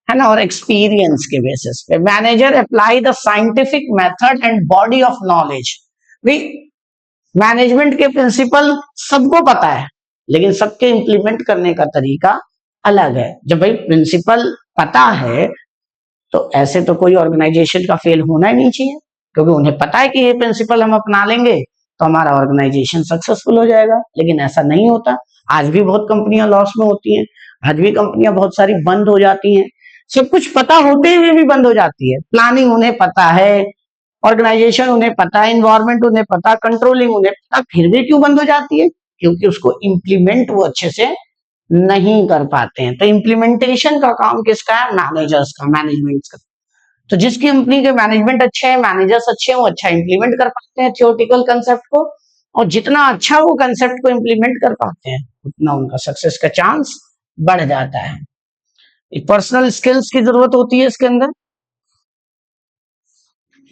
है ना, और एक्सपीरियंस के बेसिस पे। Manager apply the scientific method and body of knowledge. Management के प्रिंसिपल सबको पता है, लेकिन सबके इंप्लीमेंट करने का तरीका अलग है। जब भाई प्रिंसिपल पता है तो ऐसे तो कोई ऑर्गेनाइजेशन का फेल होना ही नहीं चाहिए, क्योंकि उन्हें पता है कि ये प्रिंसिपल हम अपना लेंगे तो हमारा ऑर्गेनाइजेशन सक्सेसफुल हो जाएगा। लेकिन ऐसा नहीं होता। आज भी बहुत कंपनियां लॉस में होती हैं, आज भी कंपनियां बहुत सारी बंद हो जाती हैं, सब कुछ पता होते हुए भी बंद हो जाती है। प्लानिंग उन्हें पता है, ऑर्गेनाइजेशन उन्हें पता है, इन्वायरमेंट उन्हें पता, कंट्रोलिंग उन्हें पता, फिर भी क्यों बंद हो जाती है? क्योंकि उसको इम्प्लीमेंट वो अच्छे से नहीं कर पाते हैं। तो इम्प्लीमेंटेशन का काम किसका है? मैनेजर्स का, मैनेजमेंट का। तो जिस कंपनी के मैनेजमेंट अच्छे हैं, मैनेजर्स अच्छे हैं, वो अच्छा इंप्लीमेंट कर पाते हैं थियोरेटिकल कंसेप्ट को, और जितना अच्छा वो कंसेप्ट को इंप्लीमेंट कर पाते हैं उतना उनका सक्सेस का चांस बढ़ जाता है। पर्सनल स्किल्स की जरूरत होती है इसके अंदर।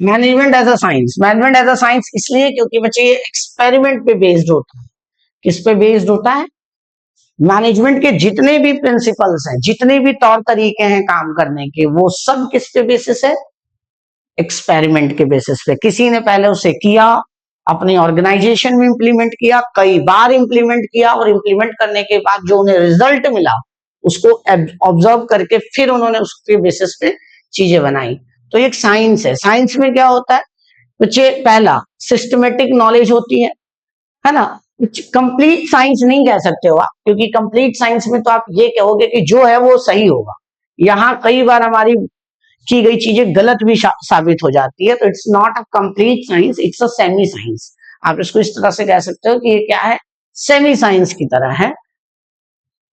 Management as a science, management as a science इसलिए क्योंकि बच्चे ये एक्सपेरिमेंट पे बेस्ड होता है। किस पे बेस्ड होता है? मैनेजमेंट के जितने भी प्रिंसिपल्स हैं, जितने भी तौर तरीके हैं काम करने के, वो सब किस पे बेसिस है? एक्सपेरिमेंट के बेसिस पे। किसी ने पहले उसे किया, अपने ऑर्गेनाइजेशन में इंप्लीमेंट किया, कई बार इंप्लीमेंट किया, और इंप्लीमेंट करने के बाद जो उन्हें रिजल्ट मिला उसको ऑब्जर्व करके फिर उन्होंने उसके बेसिस पे चीजें बनाई। तो एक साइंस है। साइंस में क्या होता है बच्चे? पहला, सिस्टमेटिक नॉलेज होती है ना। कंप्लीट साइंस नहीं कह सकते हो आप, क्योंकि कंप्लीट साइंस में तो आप ये कहोगे कि जो है वो सही होगा। यहाँ कई बार हमारी की गई चीजें गलत भी साबित हो जाती है। तो it's not a complete science, it's a semi science. आप इसको इस तरह से कह सकते हो कि ये क्या है? सेमी साइंस की तरह है।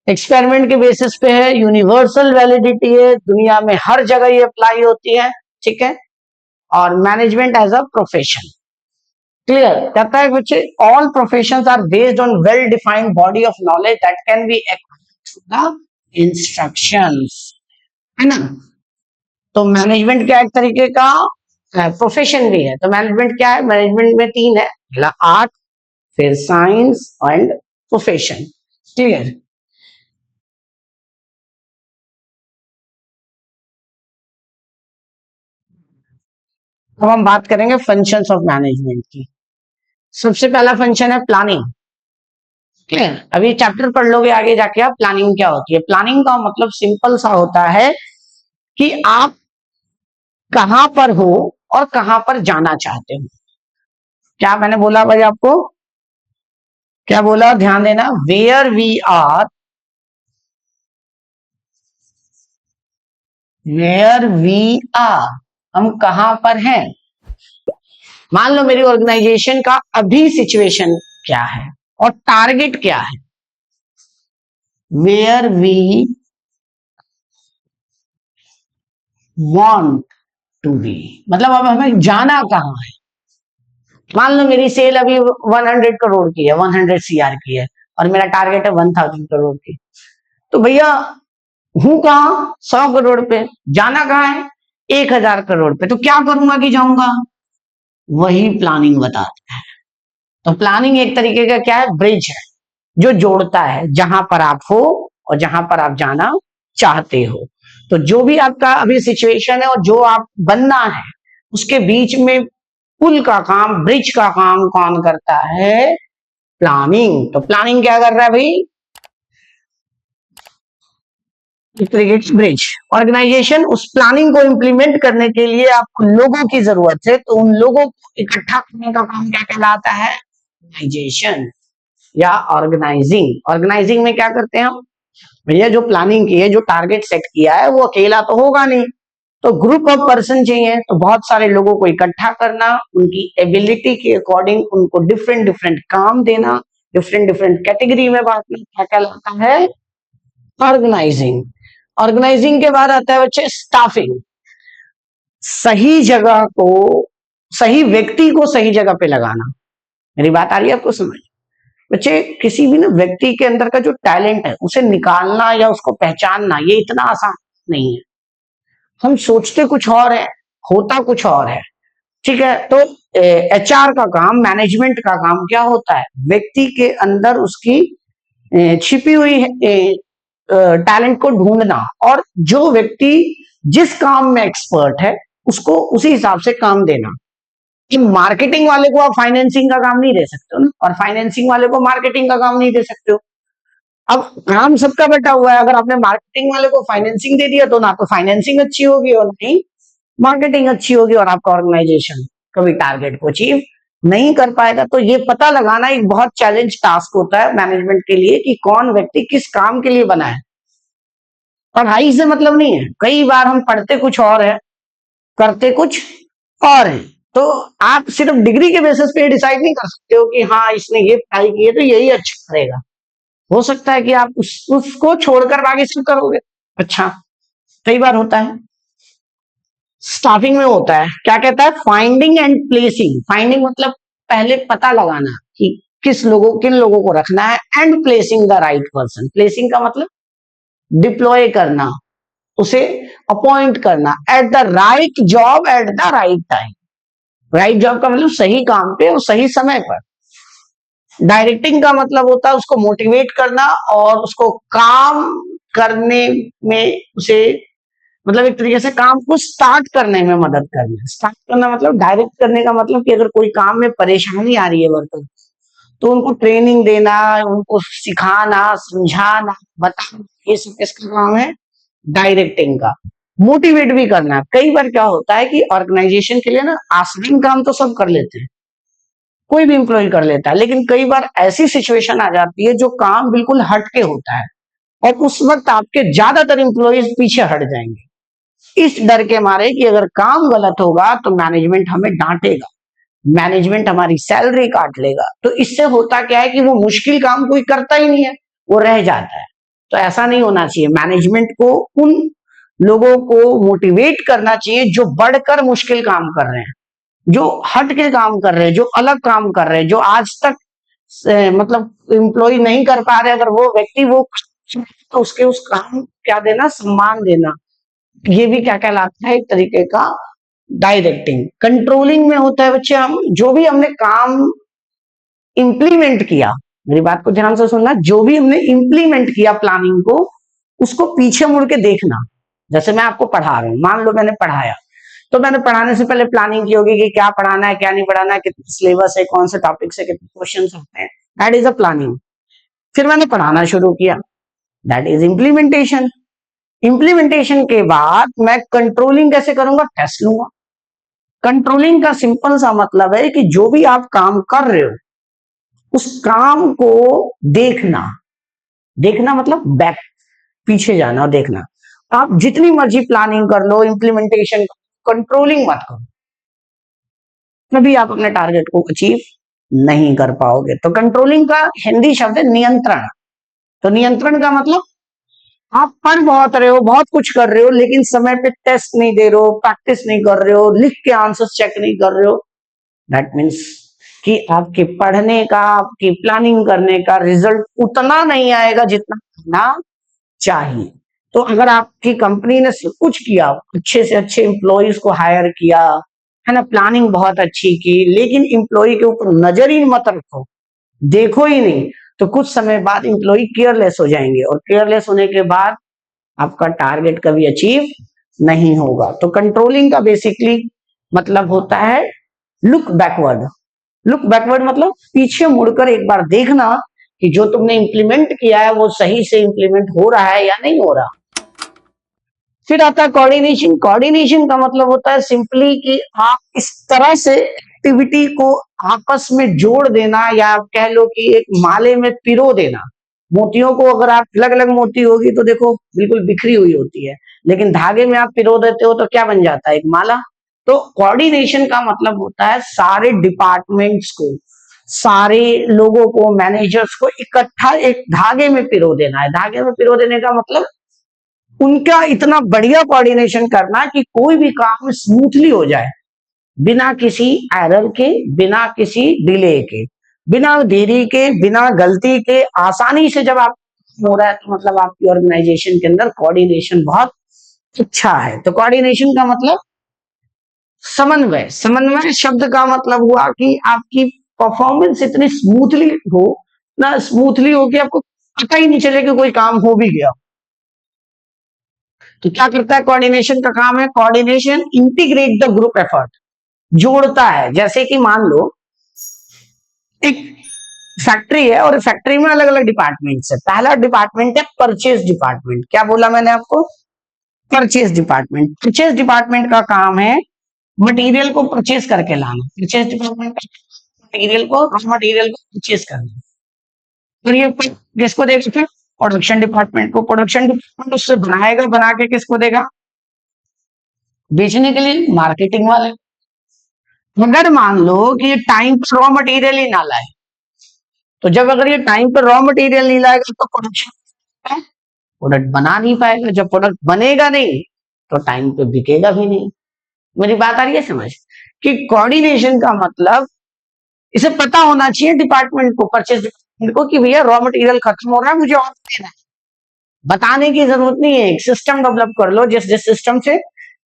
एक्सपेरिमेंट के बेसिस पे है, यूनिवर्सल वैलिडिटी है, दुनिया में हर जगह ये अप्लाई होती है, ठीक है। और management as a profession, clear कहता है बच्चे, all professions are based on well defined body of knowledge that can be acquired through the instructions, है ना। तो मैनेजमेंट क्या एक तरीके का प्रोफेशन भी है। तो मैनेजमेंट क्या है? मैनेजमेंट में तीन है, पहला आर्ट, फिर साइंस एंड प्रोफेशन, क्लियर। अब हम बात करेंगे फंक्शंस ऑफ मैनेजमेंट की। सबसे पहला फंक्शन है प्लानिंग, क्लियर। अभी चैप्टर पढ़ लोगे आगे जाके आप, प्लानिंग क्या होती है। प्लानिंग का मतलब सिंपल सा होता है कि आप कहां पर हो और कहां पर जाना चाहते हो। क्या मैंने बोला भाई आपको? क्या बोला? ध्यान देना, where we are, where we are, हम कहां पर हैं। मान लो मेरी ऑर्गेनाइजेशन का अभी सिचुएशन क्या है और टारगेट क्या है। Where we want to be, मतलब अब हमें जाना कहां है। मान लो मेरी सेल अभी 100 करोड़ की है, 100 सीआर की है, और मेरा टारगेट है 1000 करोड़ की। तो भैया हूं कहां? 100 करोड़ पे। जाना कहां है? 1000 करोड़ पे। तो क्या करूंगा कि जाऊंगा? वही प्लानिंग बताता है। तो प्लानिंग एक तरीके का क्या है? ब्रिज है जो जोड़ता है जहां पर आप हो और जहां पर आप जाना चाहते हो। तो जो भी आपका अभी सिचुएशन है और जो आप बनना है, उसके बीच में पुल का काम, ब्रिज का काम कौन करता है? प्लानिंग। तो प्लानिंग क्या कर रहा है भाई? Cricket bridge. ऑर्गेनाइजेशन उस प्लानिंग को इंप्लीमेंट करने के लिए आपको लोगों की जरूरत है, तो उन लोगों को इकट्ठा करने का काम क्या कहलाता है? ऑर्गेनाइजेशन या ऑर्गेनाइजिंग। ऑर्गेनाइजिंग में क्या करते हैं हम? भैया जो प्लानिंग की है, जो टारगेट सेट किया है, वो अकेला तो होगा नहीं, तो ग्रुप ऑफ पर्सन चाहिए। तो बहुत सारे लोगों को इकट्ठा करना, उनकी एबिलिटी के अकॉर्डिंग उनको डिफरेंट डिफरेंट काम देना, डिफरेंट डिफरेंट कैटेगरी में बांटना, क्या कहलाता है? ऑर्गेनाइजिंग। ऑर्गेनाइजिंग के बाद आता है बच्चे स्टाफिंग। सही जगह को, सही व्यक्ति को सही जगह पे लगाना। मेरी बात आ रही है आपको समझ? बच्चे किसी भी ना व्यक्ति के अंदर का जो टैलेंट है उसे निकालना या उसको पहचानना ये इतना आसान नहीं है। हम सोचते कुछ और है, होता कुछ और है, ठीक है। तो एचआर का काम, मैनेजमेंट का काम क्या होता है? व्यक्ति के अंदर उसकी छिपी हुई टैलेंट को ढूंढना, और जो व्यक्ति जिस काम में एक्सपर्ट है उसको उसी हिसाब से काम देना। कि मार्केटिंग वाले को आप फाइनेंसिंग का काम नहीं दे सकते हो ना, और फाइनेंसिंग वाले को मार्केटिंग का काम नहीं दे सकते हो। अब काम सबका बटा हुआ है, अगर आपने मार्केटिंग वाले को फाइनेंसिंग दे दिया तो ना तो फाइनेंसिंग अच्छी होगी और नहीं मार्केटिंग अच्छी होगी, और आपका ऑर्गेनाइजेशन कभी टारगेट को अचीव नहीं कर पाएगा। तो ये पता लगाना एक बहुत चैलेंज टास्क होता है मैनेजमेंट के लिए कि कौन व्यक्ति किस काम के लिए बना है। पढ़ाई से मतलब नहीं है, कई बार हम पढ़ते कुछ और है, करते कुछ और है। तो आप सिर्फ डिग्री के बेसिस पे डिसाइड नहीं कर सकते हो कि हाँ इसने ये पढ़ाई की है तो यही अच्छा करेगा। हो सकता है कि आप उसको छोड़कर बाकी सब करोगे। अच्छा, कई बार होता है स्टाफिंग में होता है, क्या कहता है, फाइंडिंग एंड प्लेसिंग। फाइंडिंग मतलब पहले पता लगाना कि किन लोगों को रखना है, and placing the right person. Placing का मतलब डिप्लॉय करना, उसे अपॉइंट करना at the right job at the right time. Right job का मतलब सही काम पे और सही समय पर। डायरेक्टिंग का मतलब होता है उसको मोटिवेट करना और उसको काम करने में उसे मतलब एक तरीके से काम को स्टार्ट करने में मदद करना। स्टार्ट करना मतलब डायरेक्ट करने का मतलब कि अगर कोई काम में परेशानी आ रही है वर्कर तो उनको ट्रेनिंग देना, उनको सिखाना, समझाना, बताना, ये सब किसका काम है, डायरेक्टिंग का। मोटिवेट भी करना। कई बार क्या होता है कि ऑर्गेनाइजेशन के लिए ना आसान काम तो सब कर लेते हैं, कोई भी इंप्लॉय कर लेता है, लेकिन कई बार ऐसी सिचुएशन आ जाती है जो काम बिल्कुल हट के होता है और उस वक्त आपके ज्यादातर इंप्लॉयज पीछे हट जाएंगे इस डर के मारे कि अगर काम गलत होगा तो मैनेजमेंट हमें डांटेगा, मैनेजमेंट हमारी सैलरी काट लेगा। तो इससे होता क्या है कि वो मुश्किल काम कोई करता ही नहीं है, वो रह जाता है। तो ऐसा नहीं होना चाहिए। मैनेजमेंट को उन लोगों को मोटिवेट करना चाहिए जो बढ़कर मुश्किल काम कर रहे हैं, जो हट के काम कर रहे हैं, जो अलग काम कर रहे हैं, जो आज तक मतलब एम्प्लॉय नहीं कर पा रहे, अगर वो व्यक्ति वो तो उसके उस काम क्या देना, सम्मान देना। ये भी क्या कहलाता है, एक तरीके का डायरेक्टिंग। कंट्रोलिंग में होता है बच्चे, हम जो भी हमने काम इंप्लीमेंट किया, मेरी बात को ध्यान से सुनना, जो भी हमने इंप्लीमेंट किया प्लानिंग को, उसको पीछे मुड़ के देखना। जैसे मैं आपको पढ़ा रहा हूं, मान लो मैंने पढ़ाया, तो मैंने पढ़ाने से पहले प्लानिंग की होगी कि क्या पढ़ाना है, क्या नहीं पढ़ाना है, कितने सिलेबस है, कौन से टॉपिक से कितने क्वेश्चन आते हैं। That is a planning. फिर मैंने पढ़ाना शुरू किया, दैट इज इम्प्लीमेंटेशन। इम्प्लीमेंटेशन के बाद मैं कंट्रोलिंग कैसे करूंगा, टेस्ट लूंगा। कंट्रोलिंग का सिंपल सा मतलब है कि जो भी आप काम कर रहे हो उस काम को देखना। देखना मतलब बैक, पीछे जाना और देखना। आप जितनी मर्जी प्लानिंग कर लो, इम्प्लीमेंटेशन, कंट्रोलिंग मत करो, कभी आप अपने टारगेट को अचीव नहीं कर पाओगे। तो कंट्रोलिंग का हिंदी शब्द है नियंत्रण। तो नियंत्रण का मतलब आप पढ़ बहुत रहे हो, बहुत कुछ कर रहे हो, लेकिन समय पे टेस्ट नहीं दे रहे हो, प्रैक्टिस नहीं कर रहे हो, लिख के आंसर चेक नहीं कर रहे हो। दैट मीन्स कि आपके पढ़ने का, आपकी प्लानिंग करने का रिजल्ट उतना नहीं आएगा जितना आना चाहिए। तो अगर आपकी कंपनी ने सब कुछ किया, अच्छे से अच्छे एम्प्लॉयज को हायर किया, है ना, प्लानिंग बहुत अच्छी की, लेकिन एम्प्लॉय के ऊपर नजर ही मत रखो, देखो ही नहीं, तो कुछ समय बाद एम्प्लॉय केयरलेस हो जाएंगे और केयरलेस होने के बाद आपका टारगेट कभी अचीव नहीं होगा। तो कंट्रोलिंग का बेसिकली मतलब होता है लुक बैकवर्ड। लुक बैकवर्ड मतलब पीछे मुड़कर एक बार देखना कि जो तुमने इंप्लीमेंट किया है वो सही से इंप्लीमेंट हो रहा है या नहीं हो रहा। फिर आता है कोऑर्डिनेशन। कोऑर्डिनेशन का मतलब होता है सिंपली कि आप इस तरह से एक्टिविटी को आपस में जोड़ देना, या आप कह लो कि एक माले में पिरो देना। मोतियों को अगर आप अलग अलग मोती होगी तो देखो बिल्कुल बिखरी हुई होती है, लेकिन धागे में आप पिरो देते हो तो क्या बन जाता है, एक माला। तो कोऑर्डिनेशन का मतलब होता है सारे डिपार्टमेंट्स को, सारे लोगों को, मैनेजर्स को इकट्ठा एक धागे में पिरो देना है। धागे में पिरो देने का मतलब उनका इतना बढ़िया कोऑर्डिनेशन करना कि कोई भी काम स्मूथली हो जाए, बिना किसी एरर के, बिना किसी डिले के, बिना देरी के, बिना गलती के, आसानी से जब आप हो रहा है तो मतलब आपकी ऑर्गेनाइजेशन के अंदर कोऑर्डिनेशन बहुत अच्छा है। तो कोऑर्डिनेशन का मतलब समन्वय। समन्वय शब्द का मतलब हुआ कि आपकी परफॉर्मेंस इतनी स्मूथली हो ना, स्मूथली हो कि आपको पता ही नहीं चले कि कोई काम हो भी गया। तो क्या करता है कोऑर्डिनेशन का काम है, coordination integrate the group effort. जोड़ता है। जैसे कि मान लो एक फैक्ट्री है और फैक्ट्री में अलग अलग डिपार्टमेंट्स है। पहला डिपार्टमेंट है परचेज डिपार्टमेंट। क्या बोला मैंने आपको? Purchase department. परचेज डिपार्टमेंट का काम है मटेरियल को परचेज करके लाना। परचेज डिपार्टमेंट मटेरियल को रॉ मटेरियल को परचेज करना। और ये किसको देगा? फिर प्रोडक्शन डिपार्टमेंट को। प्रोडक्शन डिपार्टमेंट उससे बनाएगा, बना के किसको देगा? बेचने के लिए मार्केटिंग वाले। अगर मान लो कि ये टाइम पर रॉ मटेरियल ही ना लाए, तो जब अगर ये टाइम पर रॉ मटेरियल नहीं लाएगा तो प्रोडक्शन प्रोडक्ट बना नहीं पाएगा। जब प्रोडक्ट बनेगा नहीं तो टाइम पे बिकेगा भी नहीं। मेरी बात आ रही है समझ? कि कोऑर्डिनेशन का मतलब इसे पता होना चाहिए डिपार्टमेंट को, परचेज डिपार्टमेंट को, कि भैया रॉ मटेरियल खत्म हो रहा है, मुझे और देना है। बताने की जरूरत नहीं है, एक सिस्टम डेवलप कर लो जिस जिस सिस्टम से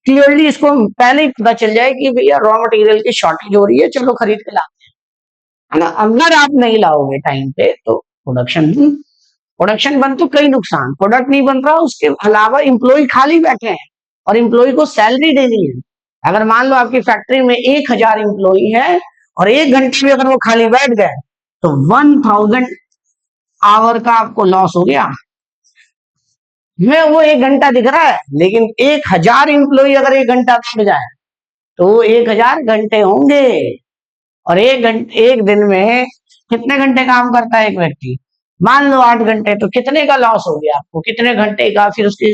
क्लियरली इसको पहले ही पता चल जाए कि भैया रॉ मटेरियल की शॉर्टेज हो रही है, चलो खरीद के लाते हैं, है ना। अगर आप नहीं लाओगे टाइम पे तो प्रोडक्शन बंद तो कई नुकसान, प्रोडक्ट नहीं बन रहा, उसके अलावा इम्प्लॉय खाली बैठे हैं और इम्प्लॉय को सैलरी देनी है। अगर मान लो आपकी फैक्ट्री में 1000 इम्प्लॉय है और 1 घंटे में अगर वो खाली बैठ गए तो 1000 आवर का आपको लॉस हो गया। में वो 1 घंटा दिख रहा है, लेकिन 1000 इम्प्लॉय अगर 1 घंटा बैठ जाए तो वो 1000 घंटे होंगे। और 1 घंटे, एक दिन में कितने घंटे काम करता है एक व्यक्ति? मान लो 8 घंटे, तो कितने का लॉस हो गया आपको? कितने घंटे का? फिर उसकी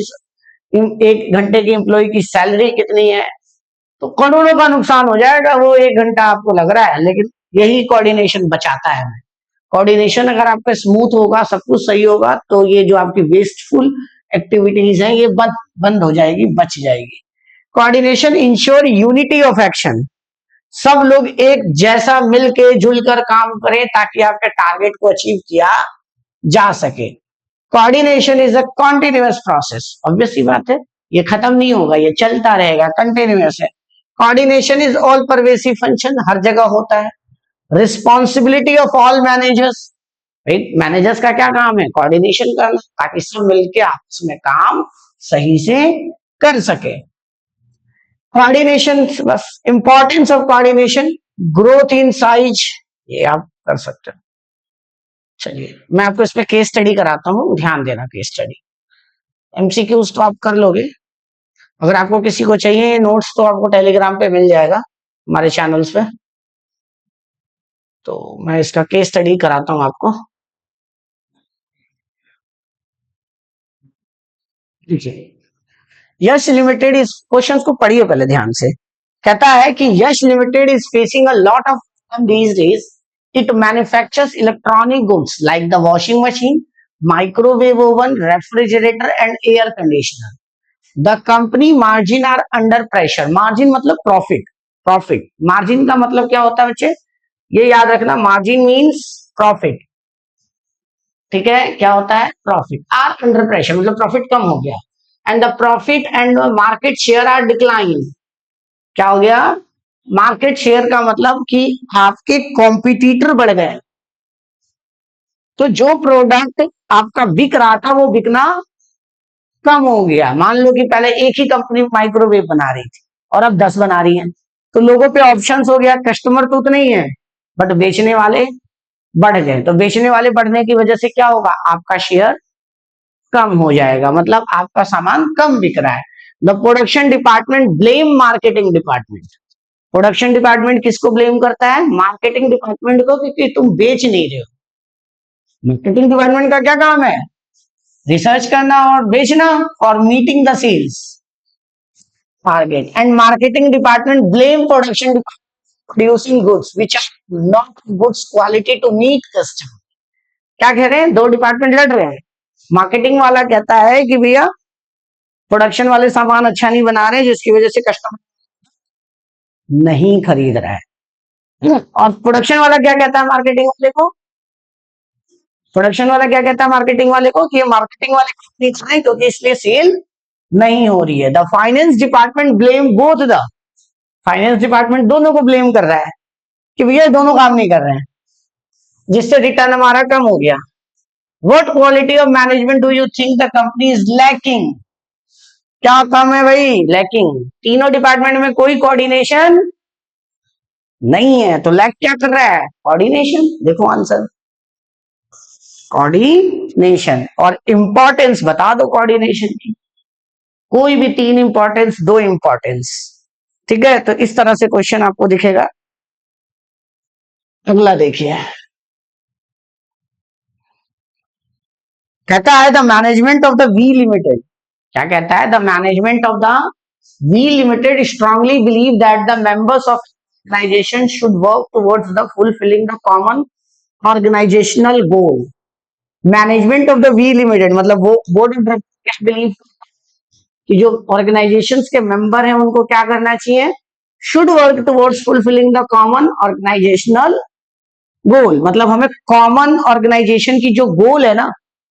1 घंटे की एम्प्लॉय की सैलरी कितनी है? तो करोड़ों का नुकसान हो जाएगा। वो 1 घंटा आपको लग रहा है, लेकिन यही कोऑर्डिनेशन बचाता है हमें। कोऑर्डिनेशन अगर आपका स्मूथ होगा, सब कुछ सही होगा, तो ये जो आपकी वेस्टफुल एक्टिविटीज हैं ये बंद हो जाएगी, बच जाएगी। Coordination ensure unity of action. सब लोग एक जैसा मिलके जुलकर काम करें ताकि आपके टारगेट को अचीव किया जा सके। Coordination is a continuous process. Obvious सी बात है, ये खत्म नहीं होगा, ये चलता रहेगा, कंटिन्यूअस है। Coordination is all pervasive function, हर जगह होता है। Responsibility of all managers. Managers का क्या काम है? कोऑर्डिनेशन करना, ताकि सब मिलके आपस में काम सही से कर सके। कोऑर्डिनेशन, बस importance of coordination, growth in size, ये आप कर सकते हो। चलिए मैं आपको इस पे केस स्टडी कराता हूँ, ध्यान देना। केस स्टडी एमसीक्यूज तो आप कर लोगे। अगर आपको किसी को चाहिए नोट्स तो आपको टेलीग्राम पे मिल जाएगा हमारे चैनल्स पे। तो मैं इसका केस स्टडी कराता हूँ आपको। देखिए, यश लिमिटेड इस क्वेश्चन को पढ़िए पहले ध्यान से। कहता है कि Yash limited is facing a lot of these days. It manufactures electronic goods like the washing machine, microwave oven, refrigerator and air conditioner. The company margin are under pressure. Margin मतलब प्रॉफिट। प्रॉफिट, मार्जिन का मतलब क्या होता है बच्चे? ये याद रखना, मार्जिन मीन्स प्रॉफिट। ठीक है, क्या होता है? प्रॉफिट। आर अंडर प्रेशर मतलब प्रॉफिट कम हो गया। And the profit and market share are decline. क्या हो गया? मार्केट शेयर का मतलब कि आपके कॉम्पिटिटर बढ़ गए। तो जो प्रोडक्ट आपका बिक रहा था वो बिकना कम हो गया। मान लो कि पहले एक ही कंपनी माइक्रोवेव बना रही थी और अब 10 बना रही है, तो लोगों पे ऑप्शंस हो गया, कस्टमर तो उतने ही है बट बेचने वाले बढ़ गए। तो बेचने वाले बढ़ने की वजह से क्या होगा? आपका शेयर कम हो जाएगा, मतलब आपका सामान कम बिक रहा है। The production department blame marketing department. Production department किसको ब्लेम करता है? मार्केटिंग डिपार्टमेंट को, क्योंकि तुम बेच नहीं रहे हो। मार्केटिंग डिपार्टमेंट का क्या काम है? रिसर्च करना और बेचना, और meeting the sales target. And marketing department blame production producing goods which are not goods quality to meet customer. क्या कह रहे हैं? दो डिपार्टमेंट लड़ रहे हैं। मार्केटिंग वाला कहता है कि भैया प्रोडक्शन वाले सामान अच्छा नहीं बना रहे जिसकी वजह से कस्टमर नहीं खरीद रहा है। और प्रोडक्शन वाला क्या कहता है मार्केटिंग वाले को? प्रोडक्शन वाला क्या कहता है मार्केटिंग वाले को? कि ये मार्केटिंग वाले नहीं खाए क्योंकि इसलिए सेल नहीं हो रही है। The finance department blame both the. Finance department दोनों को ब्लेम कर रहा है कि भैया दोनों काम नहीं कर रहे हैं, जिससे रिटर्न हमारा कम हो गया। What quality of management do you think the company is lacking? क्या कम है भाई? लैकिंग। तीनों डिपार्टमेंट में कोई कोऑर्डिनेशन नहीं है, तो लैक क्या कर रहा है? कोऑर्डिनेशन। देखो आंसर, कोऑर्डिनेशन। और इंपॉर्टेंस बता दो कोऑर्डिनेशन की, कोई भी 3 इंपॉर्टेंस, 2 इंपॉर्टेंस। ठीक है, तो इस तरह से क्वेश्चन आपको दिखेगा। अगला देखिए, कहता है the management of the V limited. क्या कहता है? The management of the V limited strongly believe that the members of organisation should work towards the fulfilling the common organisational goal. Management of the V limited मतलब वो board of directors believe कि जो organisations के member हैं उनको क्या करना चाहिए? Should work towards fulfilling the common organisational goal. मतलब हमें कॉमन ऑर्गेनाइजेशन की जो गोल है ना,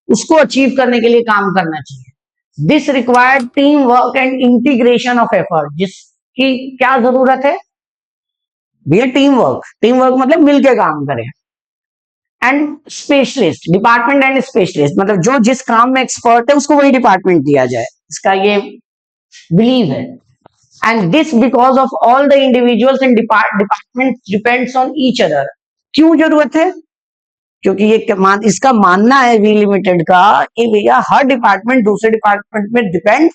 उसको अचीव करने के लिए काम करना चाहिए। This required team work and integration of effort. जिसकी क्या जरूरत है भैया? Team work. टीम वर्क मतलब मिलके काम करें। And specialist, department and specialist मतलब जो जिस काम में एक्सपर्ट है उसको वही डिपार्टमेंट दिया जाए, इसका ये बिलीव है। And this because of all the individuals and department depends on each other. क्यों जरूरत है? क्योंकि ये इसका मानना है वी लिमिटेड का कि भैया हर डिपार्टमेंट दूसरे डिपार्टमेंट में डिपेंड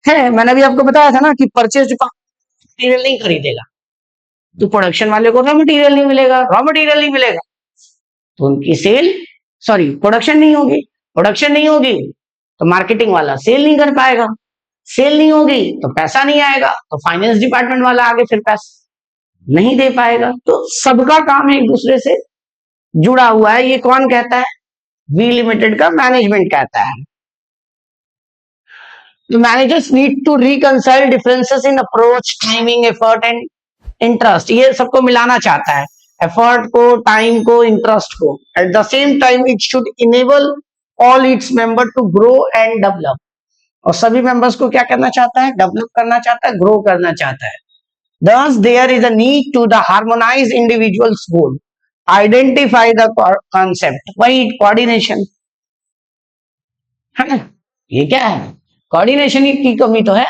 है। मैंने अभी आपको बताया था ना कि परचेज डिपार्टमेंट मटेरियल नहीं खरीदेगा तो प्रोडक्शन वाले को रॉ मटेरियल नहीं मिलेगा, रॉ मटेरियल नहीं मिलेगा तो उनकी सेल प्रोडक्शन नहीं होगी, प्रोडक्शन नहीं होगी तो मार्केटिंग वाला सेल नहीं कर पाएगा, सेल नहीं होगी तो पैसा नहीं आएगा, तो फाइनेंस डिपार्टमेंट वाला आगे फिर पैसा नहीं दे पाएगा। तो सबका काम एक दूसरे से जुड़ा हुआ है। ये कौन कहता है? वी लिमिटेड का मैनेजमेंट कहता है। The managers need to reconcile differences in approach, timing, effort and interest. ये सबको मिलाना चाहता है, एफर्ट को, टाइम को, इंटरेस्ट को। At the same time it should enable all its member to grow and develop. और सभी मेंबर्स को क्या करना चाहता है? डेवलप करना चाहता है, ग्रो करना चाहता है। Thus there is a need to the harmonize individuals goal, identify the concept, वही कोऑर्डिनेशन है ना। ये क्या है? कोऑर्डिनेशन की कमी तो है,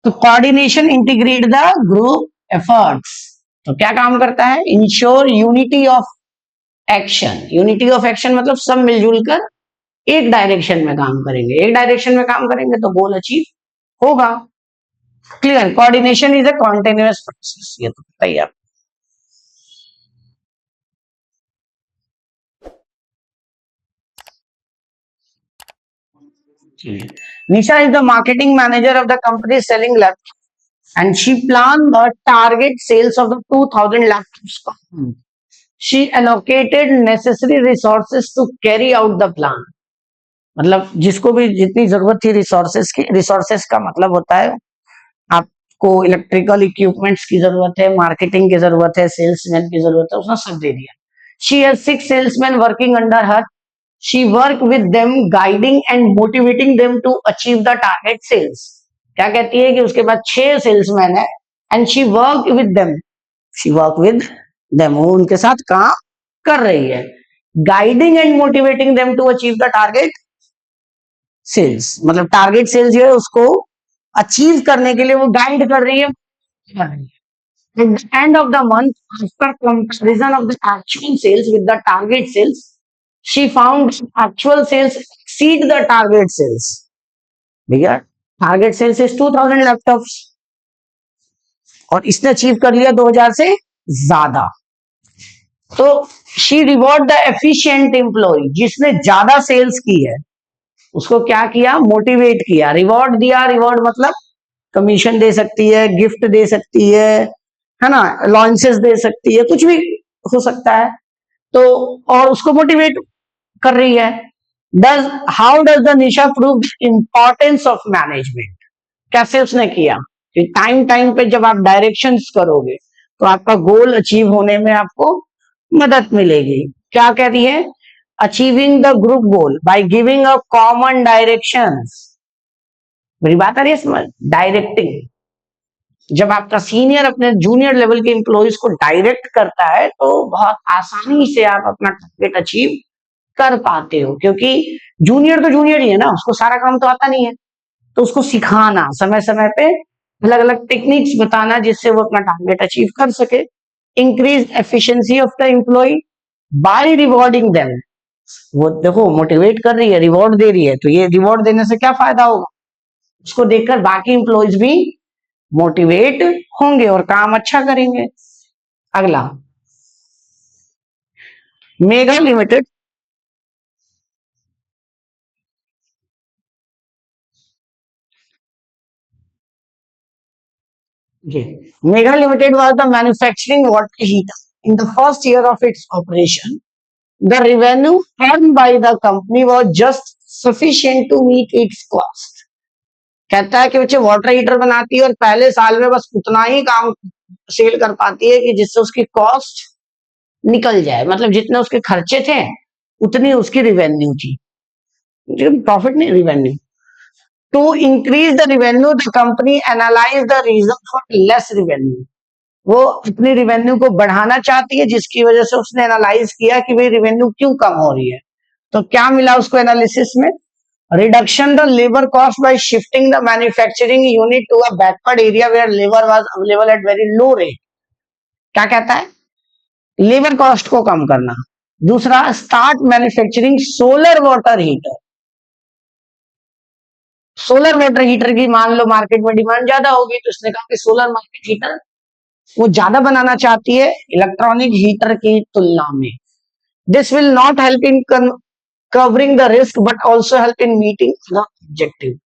तो coordination integrate the group efforts. तो क्या काम करता है? Ensure unity of action. Unity of action मतलब सब मिलजुल कर एक डायरेक्शन में काम करेंगे, एक डायरेक्शन में काम करेंगे तो गोल अचीव होगा। Clear? Coordination is a continuous process, ये तो पता ही है। Nisha is the marketing manager of the company selling laptops, and she planned the target sales of the 2000 laptops. She allocated necessary resources to carry out the plan. मतलब जिसको भी जितनी जरूरत थी रिसोर्सेस की, रिसोर्सेस का मतलब होता है आपको इलेक्ट्रिकल इक्विपमेंट्स की जरूरत है, मार्केटिंग की जरूरत है, सेल्समैन की जरूरत है, उसने सब दे दिया। She has 6 salesmen working under her. She worked with them, guiding and motivating them to achieve the target sales. क्या कहती है कि उसके बाद 6 सेल्समैन है and she worked with them. She worked with them. वो उनके साथ काम कर रही है, guiding and motivating them to achieve the target sales. मतलब टारगेट सेल्स जो है उसको अचीव करने के लिए वो गाइड कर रही है। At the end of the month, after comparison of the actual sales with the target sales, she found actual sales exceed the target sales. भैया टारगेट सेल्स इज 2000 लैपटॉप्स और इसने अचीव कर लिया 2000 से ज्यादा। तो she reward the efficient employ, जिसने ज्यादा सेल्स की है उसको क्या किया? मोटिवेट किया, रिवॉर्ड दिया। रिवॉर्ड मतलब कमीशन दे सकती है, गिफ्ट दे सकती है ना, लॉन्चेस दे सकती है, कुछ भी हो सकता है। तो और उसको मोटिवेट कर रही है। How does the Nisha prove importance of management? कैसे उसने किया कि टाइम टाइम पे जब आप डायरेक्शंस करोगे तो आपका गोल अचीव होने में आपको मदद मिलेगी। क्या कह रही है? Achieving the group goal by giving a common directions. मेरी बात आ रही है समझ? डायरेक्टिंग, जब आपका सीनियर अपने जूनियर लेवल के एम्प्लॉइज को डायरेक्ट करता है तो बहुत आसानी से आप अपना टारगेट अचीव कर पाते हो, क्योंकि जूनियर तो जूनियर ही है ना, उसको सारा काम तो आता नहीं है। तो उसको सिखाना, समय समय पे अलग अलग टेक्निक्स बताना जिससे वो अपना टारगेट अचीव कर सके। Increase efficiency of the employ by rewarding them. वो देखो मोटिवेट कर रही है, रिवॉर्ड दे रही है, तो ये रिवॉर्ड देने से क्या फायदा होगा, उसको देखकर बाकी एम्प्लॉयज भी मोटिवेट होंगे और काम अच्छा करेंगे। अगला, mega limited Mega Limited was the manufacturing water heater. In the first year of its operation, the revenue earned by the company was just sufficient to meet its cost. कहता है कि बच्चे वाटर हीटर बनाती है और पहले साल में बस उतना ही काम सेल कर पाती है कि जिससे उसकी कॉस्ट निकल जाए, मतलब जितने उसके खर्चे थे उतनी उसकी रिवेन्यू थी, प्रॉफिट नहीं revenue. To increase the revenue, the company analyzed the reason for less revenue. वो अपनी रिवेन्यू को बढ़ाना चाहती है, जिसकी वजह से उसने एनालाइज किया कि भाई रिवेन्यू क्यों कम हो रही है। तो क्या मिला उसको एनालिसिस में, reduction the labour cost by shifting the manufacturing unit to a backward area where labour was available at very low rate. क्या कहता है, लेबर कॉस्ट को कम करना। दूसरा, start manufacturing solar water heater. Solar water heater की मान लो market में डिमांड ज्यादा होगी, तो इसने कहा कि सोलर मार्केट हीटर वो ज्यादा बनाना चाहती है इलेक्ट्रॉनिक हीटर की तुलना में। This will not help in covering the risk but also help in meeting the objective.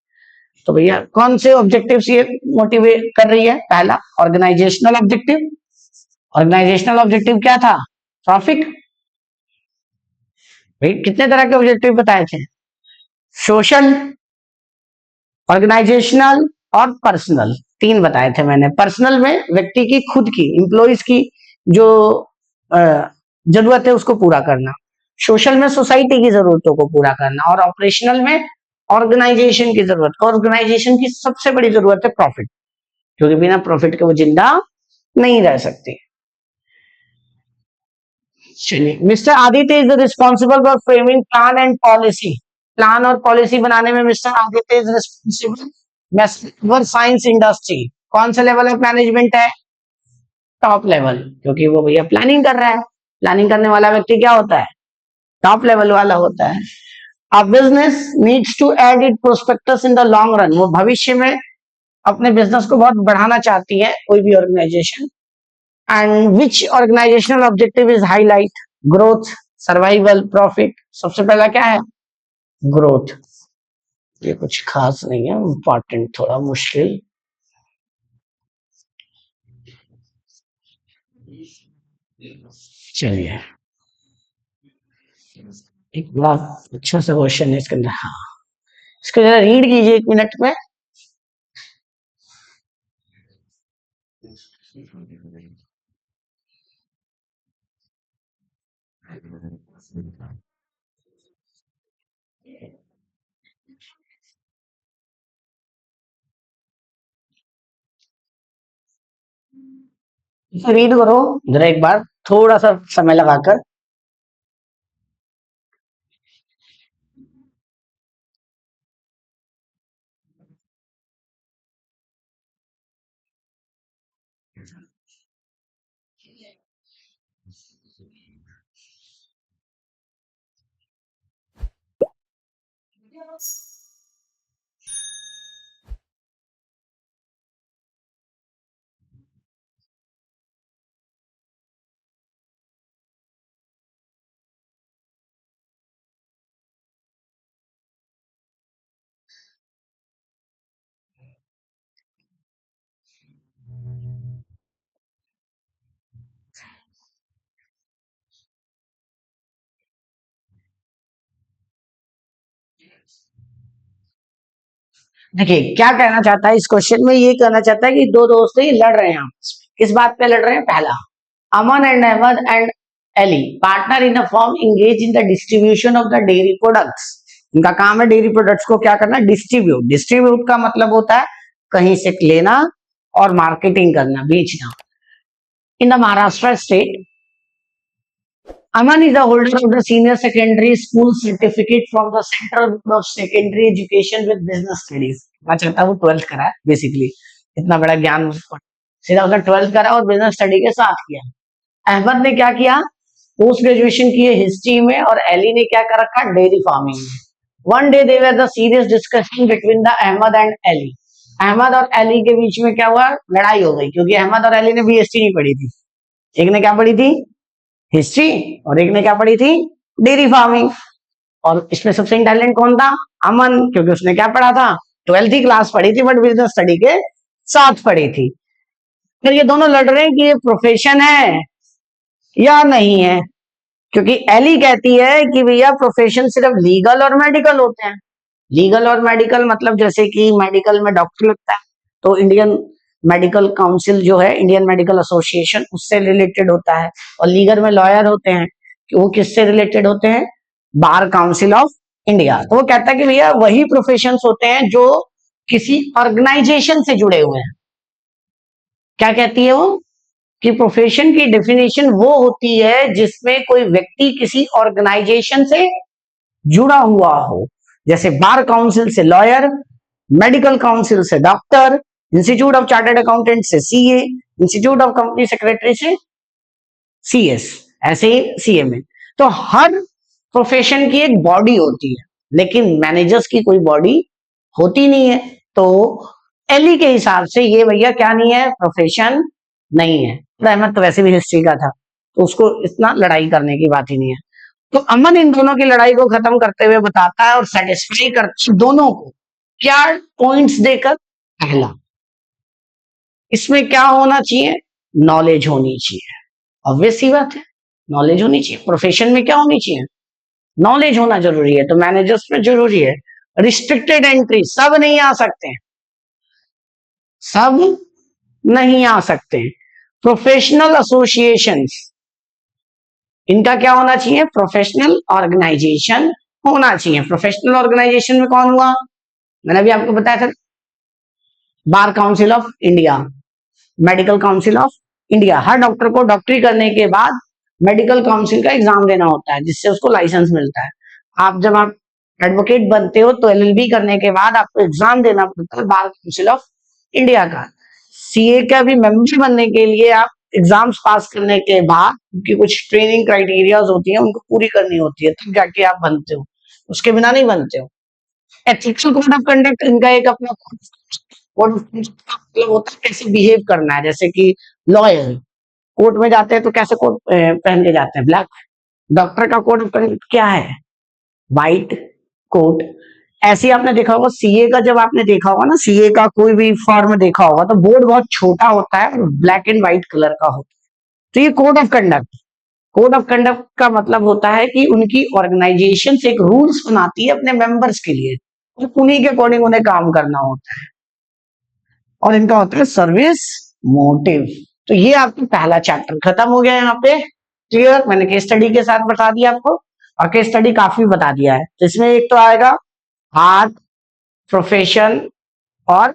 तो भैया कौन से ऑब्जेक्टिव्स ये मोटिवेट कर रही है, पहला ऑर्गेनाइजेशनल ऑब्जेक्टिव। ऑर्गेनाइजेशनल ऑब्जेक्टिव क्या था, प्रॉफिट। भाई कितने तरह के ऑब्जेक्टिव बताए थे, सोशल, ऑर्गेनाइजेशनल और पर्सनल, तीन बताए थे मैंने। पर्सनल में व्यक्ति की खुद की एम्प्लॉइज की जो जरूरत है उसको पूरा करना, सोशल में सोसाइटी की जरूरतों को पूरा करना, और ऑपरेशनल में ऑर्गेनाइजेशन की जरूरत। ऑर्गेनाइजेशन की सबसे बड़ी जरूरत है प्रॉफिट, क्योंकि बिना प्रॉफिट के वो जिंदा नहीं रह सकती। चलिए, mister Aditya is responsible for framing plan and policy. Plan और पॉलिसी बनाने में mister Aditya is responsible. Science industry कौन सा लेवल ऑफ मैनेजमेंट है, टॉप लेवल, क्योंकि वो भैया प्लानिंग कर रहा है। प्लानिंग करने वाला व्यक्ति क्या होता है, टॉप लेवल वाला होता है। A business needs to add its prospectus in the long run. वो भविष्य में अपने बिजनेस को बहुत बढ़ाना चाहती है कोई भी organisation. And which organisational objective is highlight, growth, survival, profit. सबसे पहला क्या है, ग्रोथ। ये कुछ खास नहीं है, इंपॉर्टेंट, थोड़ा मुश्किल। चलिए, एक बड़ा अच्छा सा क्वेश्चन है इसके अंदर। हाँ, इसको जरा रीड कीजिए 1 मिनट में। इसे रीड करो जरा एक बार, थोड़ा सा समय लगाकर। देखिए क्या कहना चाहता है इस क्वेश्चन में, ये कहना चाहता है कि दो दोस्त हैं, ये लड़ रहे हैं आपस में। किस बात पे लड़ रहे हैं, पहला, Aman and Ahmed and Ali partner in a firm engage in the distribution of the dairy products. इनका काम है डेयरी प्रोडक्ट्स को क्या करना, डिस्ट्रीब्यूट। डिस्ट्रीब्यूट का मतलब होता है कहीं से लेना और मार्केटिंग करना, बेचना। In the Maharashtra state, Aman is the holder of the senior secondary school certificate from the Central Board of Secondary Education with Business Studies. मैं चाहता हूँ 12th करा है बेसिकली, इतना बड़ा ज्ञान सीधा उसने 12th करा और बिजनेस स्टडी के साथ किया। अहमद ने क्या किया, पोस्ट ग्रेजुएशन की है हिस्ट्री में, और एली ने क्या कर रखा, डेयरी फार्मिंग में। One day there was a serious discussion between the Ahmed and Eli. Ahmed और एली के बीच में क्या हुआ, लड़ाई हो गई, क्योंकि अहमद और एली ने बीएसटी नहीं पढ़ी थी। एक ने क्या पढ़ी थी, हिस्ट्री, और एक ने क्या पढ़ी थी, डेयरी फार्मिंग। और इसमें सबसे इंटेलिजेंट कौन था, अमन, क्योंकि उसने क्या पढ़ा था, 12th क्लास पढ़ी थी, बट बिजनेस स्टडी के साथ पढ़ी थी। फिर ये दोनों लड़ रहे हैं कि ये प्रोफेशन है या नहीं है, क्योंकि एली कहती है कि भैया प्रोफेशन सिर्फ लीगल और मेडिकल होते हैं। लीगल और मेडिकल मतलब जैसे कि मेडिकल में डॉक्टर लगता है तो इंडियन मेडिकल काउंसिल जो है, इंडियन मेडिकल एसोसिएशन, उससे रिलेटेड होता है। और लीगल में लॉयर होते हैं, कि वो किससे रिलेटेड होते हैं, बार काउंसिल ऑफ इंडिया। तो वो कहता है कि भैया वही प्रोफेशंस होते हैं जो किसी ऑर्गेनाइजेशन से जुड़े हुए हैं। क्या कहती है वो, कि प्रोफेशन की डेफिनेशन वो होती है जिसमें कोई व्यक्ति किसी ऑर्गेनाइजेशन से जुड़ा हुआ हो, जैसे बार काउंसिल से लॉयर, मेडिकल काउंसिल से doctor, institute of chartered accountant से CA, institute of company secretary से सीएस, ऐसे ही सीए में। तो हर प्रोफेशन की एक बॉडी होती है, लेकिन मैनेजर्स की कोई बॉडी होती नहीं है। तो एली के हिसाब से ये भैया क्या नहीं है, प्रोफेशन नहीं है। अहमद तो वैसे भी हिस्ट्री का था, तो उसको इतना लड़ाई करने की बात ही नहीं है। तो अमन इन दोनों की लड़ाई को खत्म करते हुए बताता है और सेटिस्फाई करता दोनों को, क्या पॉइंट्स देकर, पहला इसमें क्या होना चाहिए, नॉलेज होनी चाहिए। ऑब्वियस सी बात है, नॉलेज होनी चाहिए। प्रोफेशन में क्या होनी चाहिए, नॉलेज होना जरूरी है, तो मैनेजर्स में जरूरी है। रिस्ट्रिक्टेड एंट्री, सब नहीं आ सकते, सब नहीं आ सकते। प्रोफेशनल एसोसिएशंस, इनका क्या होना चाहिए, प्रोफेशनल ऑर्गेनाइजेशन होना चाहिए। प्रोफेशनल ऑर्गेनाइजेशन में कौन हुआ, मैंने अभी आपको बताया था, bar council of India, medical council of India. Her doctor को डॉक्टरी करने के बाद मेडिकल काउंसिल का एग्जाम देना होता है, जिससे उसको लाइसेंस मिलता है। जब आप एडवोकेट बनते हो तो एलएलबी करने के बाद आपको एग्जाम देना पड़ता है बार काउंसिल ऑफ इंडिया का। सीए का भी मेंबर बनने के लिए आप एग्जाम्स पास करने के बाद, उनकी कुछ ट्रेनिंग क्राइटेरियाज होती है, उनको पूरी करनी होती है, तब जाके आप बनते हो, उसके बिना नहीं बनते हो। एथिकल कोड ऑफ कंडक्ट, इनका एक अपना कोड ऑफ कंडक्ट का मतलब होता है कैसे बिहेव करना है। जैसे कि लॉयर कोर्ट में जाते हैं तो कैसे कोट पहन के जाते हैं, ब्लैक। डॉक्टर का कोड ऑफ कंडक्ट क्या है, व्हाइट कोट। ऐसे ही आपने देखा होगा सीए का, जब आपने देखा होगा ना, सीए का कोई भी फॉर्म देखा होगा तो बोर्ड बहुत छोटा होता है और ब्लैक एंड व्हाइट कलर का होता है। तो ये code of conduct, code of conduct का मतलब होता है कि उनकी ऑर्गेनाइजेशन एक रूल्स बनाती है अपने मेंबर्स के लिए, और उन्हीं के अकॉर्डिंग उन्हें काम करना होता है। और इनका होता है सर्विस मोटिव। तो ये आपका पहला चैप्टर खत्म हो गया यहाँ पे, क्लियर। मैंने केस स्टडी के साथ बता दिया आपको, और केस स्टडी काफी बता दिया है। तो इसमें एक तो आएगा आर्ट, प्रोफेशन और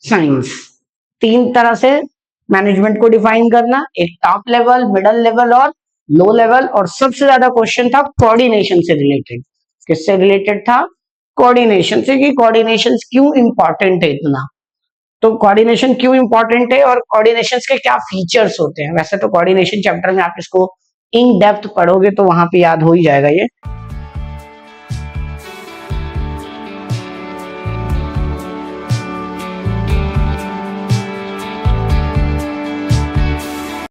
साइंस, तीन तरह से मैनेजमेंट को डिफाइन करना, एक टॉप लेवल, मिडल लेवल और लो लेवल। और सबसे ज्यादा क्वेश्चन था कोऑर्डिनेशन से रिलेटेड। किससे रिलेटेड था, कोऑर्डिनेशन से, कि कोऑर्डिनेशन क्यों इंपॉर्टेंट है इतना। तो कोऑर्डिनेशन क्यों इंपॉर्टेंट है और कोऑर्डिनेशन के क्या फीचर्स होते हैं। वैसे तो कोऑर्डिनेशन चैप्टर में आप इसको इन डेप्थ पढ़ोगे तो वहां पे याद हो ही जाएगा ये।